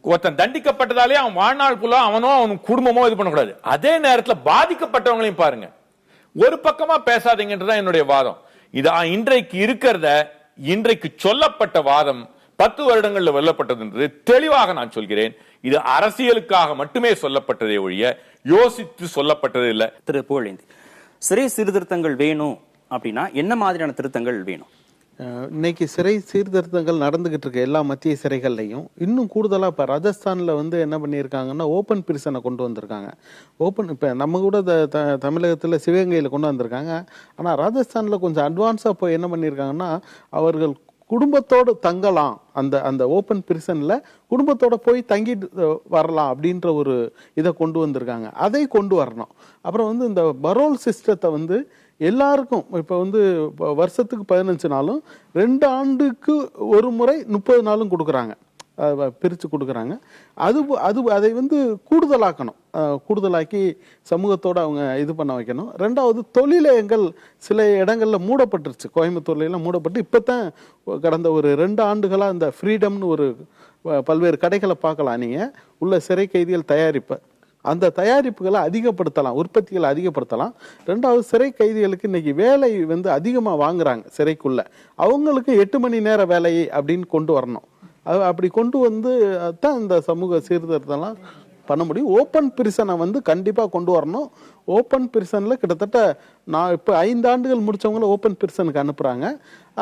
ஒருத்தன் தண்டிக்கப்பட்டதாலே அவன் வாழ்நாள் ஃபுல்லா அவனோ அவன் குடும்பமோ இது பண்ணக்கூடாது. அதே நேரத்துல பாதிக்கப்பட்டவங்களையும் பாருங்க. ஒரு பக்கமா பேசாதீங்கன்றதான் என்னுடைய வாதம். இது இன்றைக்கு இருக்கிறத, இன்றைக்கு சொல்லப்பட்ட வாதம் 10 வருடங்கள்ல வெல்லப்பட்டது என்று தெளிவாக நான் சொல்கிறேன். இது அரசியலுக்காக மட்டுமே சொல்லப்பட்டதே ஒழிய யோசித்து சொல்லப்பட்டது இல்ல. திரு புகழேந்தி, சிறை சீர்திருத்தங்கள் வேணும் அப்படின்னா என்ன மாதிரியான திருத்தங்கள் வேணும்? இன்னைக்கு சிறை சீர்திருத்தங்கள் நடந்துகிட்டு இருக்க எல்லா மத்திய சிறைகள்லையும் இன்னும் கூடுதலாக இப்போ ராஜஸ்தானில் வந்து என்ன பண்ணியிருக்காங்கன்னா ஓப்பன் பிரிசனை கொண்டு வந்திருக்காங்க. ஓப்பன் இப்போ நம்ம கூட தமிழகத்தில் சிவகங்கையில் கொண்டு வந்திருக்காங்க. ஆனால் ராஜஸ்தானில் கொஞ்சம் அட்வான்ஸாக போய் என்ன பண்ணியிருக்காங்கன்னா அவர்கள் குடும்பத்தோடு தங்கலாம். அந்த ஓப்பன் பிரிசனில் குடும்பத்தோட போய் தங்கிட்டு வரலாம் அப்படின்ற ஒரு இதை கொண்டு வந்திருக்காங்க. அதை கொண்டு வரணும். அப்புறம் வந்து இந்த பரோல் சிஸ்டத்தை வந்து எல்லாருக்கும் இப்போ வந்து வருஷத்துக்கு 15 நாளும் 2 ஆண்டுக்கு ஒரு முறை 30 நாளும் கொடுக்குறாங்க, பிரித்து கொடுக்குறாங்க. அதை வந்து கூடுதலாக்கணும். கூடுதலாக்கி சமூகத்தோடு அவங்க இது பண்ண வைக்கணும். 2வது, தொழிலயங்கள் சில இடங்களில் மூடப்பட்டுருச்சு. கோயம்புத்தூர்லாம் மூடப்பட்டு இப்போ தான் கடந்த ஒரு 2 ஆண்டுகளாக இந்த ஃப்ரீடம்னு ஒரு பல்வேறு கடைகளை பார்க்கலாம். நீங்கள் உள்ள சிறை கைதிகள் தயாரிப்பை அந்த தயாரிப்புகளை அதிகப்படுத்தலாம், உற்பத்திகளை அதிகப்படுத்தலாம். ரெண்டாவது, சிறை கைதிகளுக்கு இன்னைக்கு வேலை வந்து அதிகமாக வாங்குறாங்க சிறைக்குள்ள, அவங்களுக்கு 8 மணி நேர வேலை அப்படின்னு கொண்டு வரணும். அப்படி கொண்டு வந்து தான் இந்த சமூக சீர்திருத்தம்லாம் பண்ண முடியும். ஓப்பன் பிரிசனை வந்து கண்டிப்பாக கொண்டு வரணும். ஓப்பன் பிரிசனில் கிட்டத்தட்ட நான் இப்போ 5 ஆண்டுகள் முடித்தவங்கள ஓப்பன் பிரிசனுக்கு அனுப்புகிறாங்க.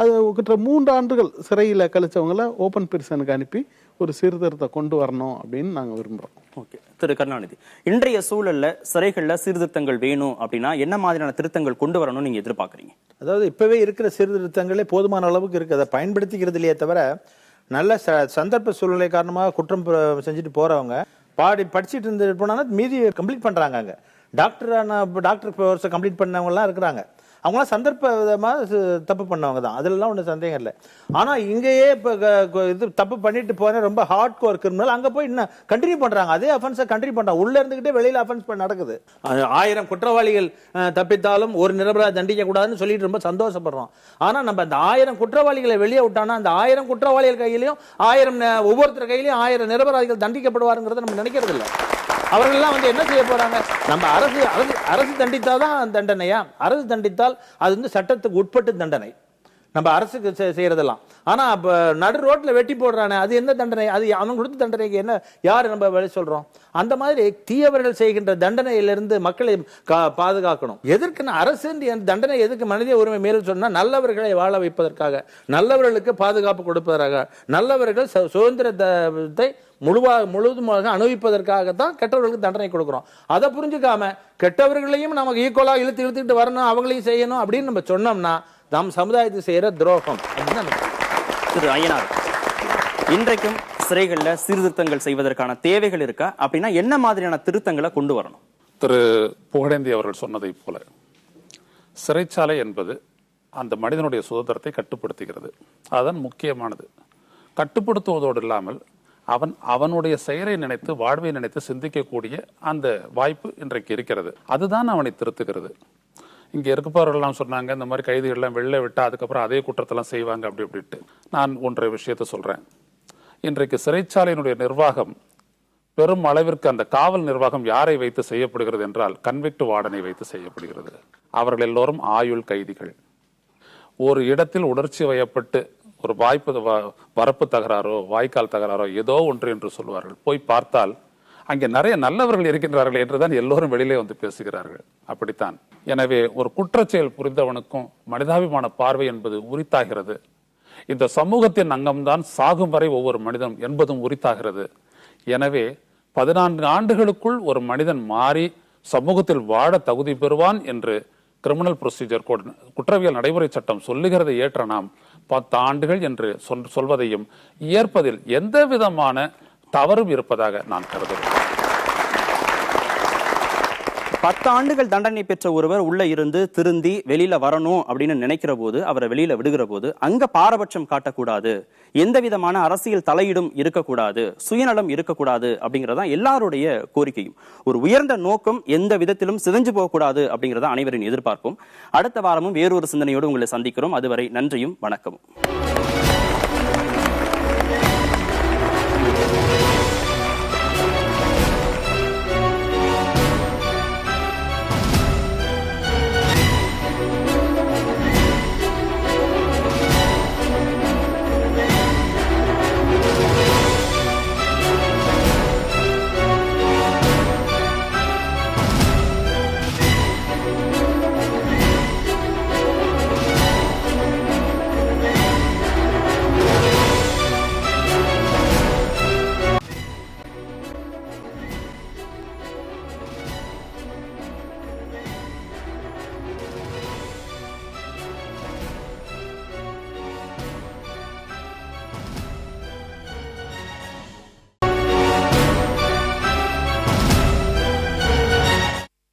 அது கிட்ட 3 ஆண்டுகள் சிறையில் கழிச்சவங்கள ஓப்பன் பிரிசனுக்கு அனுப்பி ஒரு சீர்திருத்தத்தை கொண்டு வரணும் அப்படின்னு நாங்கள் விரும்புகிறோம். ஓகே திரு கருணாநிதி, இன்றைய சூழல்ல சிறைகளில் சீர்திருத்தங்கள் வேணும் அப்படின்னா என்ன மாதிரியான திருத்தங்கள் கொண்டு வரணும்னு நீங்க எதிர்பார்க்குறீங்க? அதாவது இப்பவே இருக்கிற சீர்திருத்தங்களே போதுமான அளவுக்கு இருக்கு, அதை பயன்படுத்திக்கிறது இல்லையே தவிர நல்ல சந்தர்ப்ப சூழ்நிலை காரணமாக குற்றம் செஞ்சுட்டு போறவங்க படிச்சுட்டு இருந்து போனா மீதி கம்ப்ளீட் பண்றாங்க. அங்க டாக்டர் கோர்ஸை கம்ப்ளீட் பண்ணவங்க எல்லாம் இருக்கிறாங்க. அவங்களாம் சந்தர்ப்ப விதமாக தப்பு பண்ணவங்க தான், அதுலலாம் ஒன்றும் சந்தேகம் இல்லை. ஆனால் இங்கேயே இப்போ இது தப்பு பண்ணிட்டு போன ரொம்ப ஹார்ட் கோர் கிரிமினல் அங்கே போய் இன்னும் கண்டினியூ பண்ணுறாங்க, அதே அஃபென்ஸை கண்டினியூ பண்ணுறாங்க. உள்ளே இருந்துக்கிட்டே வெளியில் அஃபென்ஸ் நடக்குது. 1000 குற்றவாளிகள் தப்பித்தாலும் ஒரு நிரபராதி தண்டிக்க கூடாதுன்னு சொல்லிட்டு ரொம்ப சந்தோஷப்படுறோம். ஆனால் நம்ம அந்த 1000 குற்றவாளிகளை வெளியே விட்டானா அந்த 1000 குற்றவாளிகள் கையிலையும் 1000 ஒவ்வொருத்தர் கையிலையும் 1000 நிரபராதிகள் தண்டிக்கப்படுவாருங்கிறத நம்ம நினைக்கிறது இல்லை. அவர்கள்லாம் வந்து என்ன செய்ய போறாங்க? நம்ம அரசு தண்டித்தாதான் தண்டனையா? அரசு தண்டித்தால் அது வந்து சட்டத்துக்கு உட்பட்டு தண்டனை, நம்ம அரசுக்கு செய்யறதெல்லாம். ஆனா நடு ரோட்ல வெட்டி போடுறானே அது என்ன தண்டனை? அது அவன் கொடுத்த தண்டனைக்கு என்ன யாரு நம்ம வழி சொல்றோம்? அந்த மாதிரி தீயவர்கள் செய்கின்ற தண்டனையிலிருந்து மக்களை பாதுகாக்கணும். எதற்கு அரசு தண்டனை எதுக்கு? மனித உரிமை மீறல் சொன்னா நல்லவர்களை வாழ வைப்பதற்காக, நல்லவர்களுக்கு பாதுகாப்பு கொடுப்பதற்காக, நல்லவர்கள் சுதந்திரத்தை முழுவதுமாக அனுபவிப்பதற்காகத்தான் கெட்டவர்களுக்கு தண்டனை கொடுக்கிறோம். அதை புரிஞ்சுக்காம கெட்டவர்களையும் நமக்கு ஈக்குவலா இழுத்துக்கிட்டு வரணும், அவங்களையும் செய்யணும் அப்படின்னு நம்ம சொன்னோம்னா நம் சமுதாயத்துக்கு செய்யற துரோகம். திரு ஐயனார், இன்றைக்கும் சிறைகளில் சீர்திருத்தங்கள் செய்வதற்கான தேவைகள் இருக்கா? அப்படின்னா என்ன மாதிரியான திருத்தங்களை கொண்டு வரணும்? திரு புகழேந்தி அவர்கள் சொன்னதை போல சிறைச்சாலை என்பது அந்த மனிதனுடைய சுதந்திரத்தை கட்டுப்படுத்துகிறது. அதுதான் முக்கியமானது. கட்டுப்படுத்துவதோடு இல்லாமல் அவனுடைய செயலை நினைத்து வாழ்வை நினைத்து சிந்திக்கக்கூடிய அந்த வாய்ப்பு இன்றைக்கு இருக்கிறது. அதுதான் அவனை திருத்துகிறது. இங்க இருப்பவர்கள்லாம் சொன்னாங்க இந்த மாதிரி கைதிகள்லாம் வெளில விட்டா அதுக்கப்புறம் அதே குற்றத்தெல்லாம் செய்வாங்க அப்படி அப்படின்ட்டு. நான் ஒன்றை விஷயத்த சொல்றேன். இன்றைக்கு சிறைச்சாலையினுடைய நிர்வாகம் பெரும் அளவிற்கு அந்த காவல் நிர்வாகம் யாரை வைத்து செய்யப்படுகிறது என்றால் கன்விக்ட் வார்டனை வைத்து செய்யப்படுகிறது. அவர்கள் எல்லோரும் ஆயுள் கைதிகள். ஒரு இடத்தில் உணர்ச்சி வயப்பட்டு ஒரு வரப்பு தகராறோ வாய்க்கால் தகராறோ ஏதோ ஒன்று என்று சொல்வார்கள். போய் பார்த்தால் அங்கே நிறைய நல்லவர்கள் இருக்கின்றார்கள் என்றுதான் எல்லோரும் வெளியிலே வந்து பேசுகிறார்கள். அப்படித்தான். எனவே ஒரு குற்றச்செயல் புரிந்தவனுக்கும் மனிதாபிமான பார்வை என்பது உரித்தாகிறது. இந்த சமூகத்தின் அங்கம்தான் சாகும் வரை ஒவ்வொரு மனிதனும் என்பதும் உரித்தாகிறது. எனவே 14 ஆண்டுகளுக்குள் ஒரு மனிதன் மாறி சமூகத்தில் வாழ தகுதி பெறுவான் என்று கிரிமினல் ப்ரொசீஜர் கோட் குற்றவியல் நடைமுறை சட்டம் சொல்லுகிறதை ஏற்ற நாம் 10 ஆண்டுகள் என்று சொல்வதையும் ஏற்பதில் எந்த விதமான தவறும் இருப்பதாக நான் கருதுகிறேன். 10 ஆண்டுகள் தண்டனை பெற்ற ஒருவர் உள்ள இருந்து திருந்தி வெளியில வரணும் அப்படின்னு நினைக்கிற போது, அவரை வெளியில விடுகிற போது அங்க பாரபட்சம் காட்டக்கூடாது, எந்த விதமான அரசியல் தலையீடும் இருக்கக்கூடாது, சுயநலம் இருக்கக்கூடாது அப்படிங்கறதான் எல்லாருடைய கோரிக்கையும். ஒரு உயர்ந்த நோக்கம் எந்த விதத்திலும் சிதைஞ்சு போகக்கூடாது அப்படிங்கறத அனைவரின் எதிர்பார்ப்பும். அடுத்த வாரமும் வேறொரு சிந்தனையோடு உங்களை சந்திக்கிறோம். அதுவரை நன்றியும் வணக்கமும்.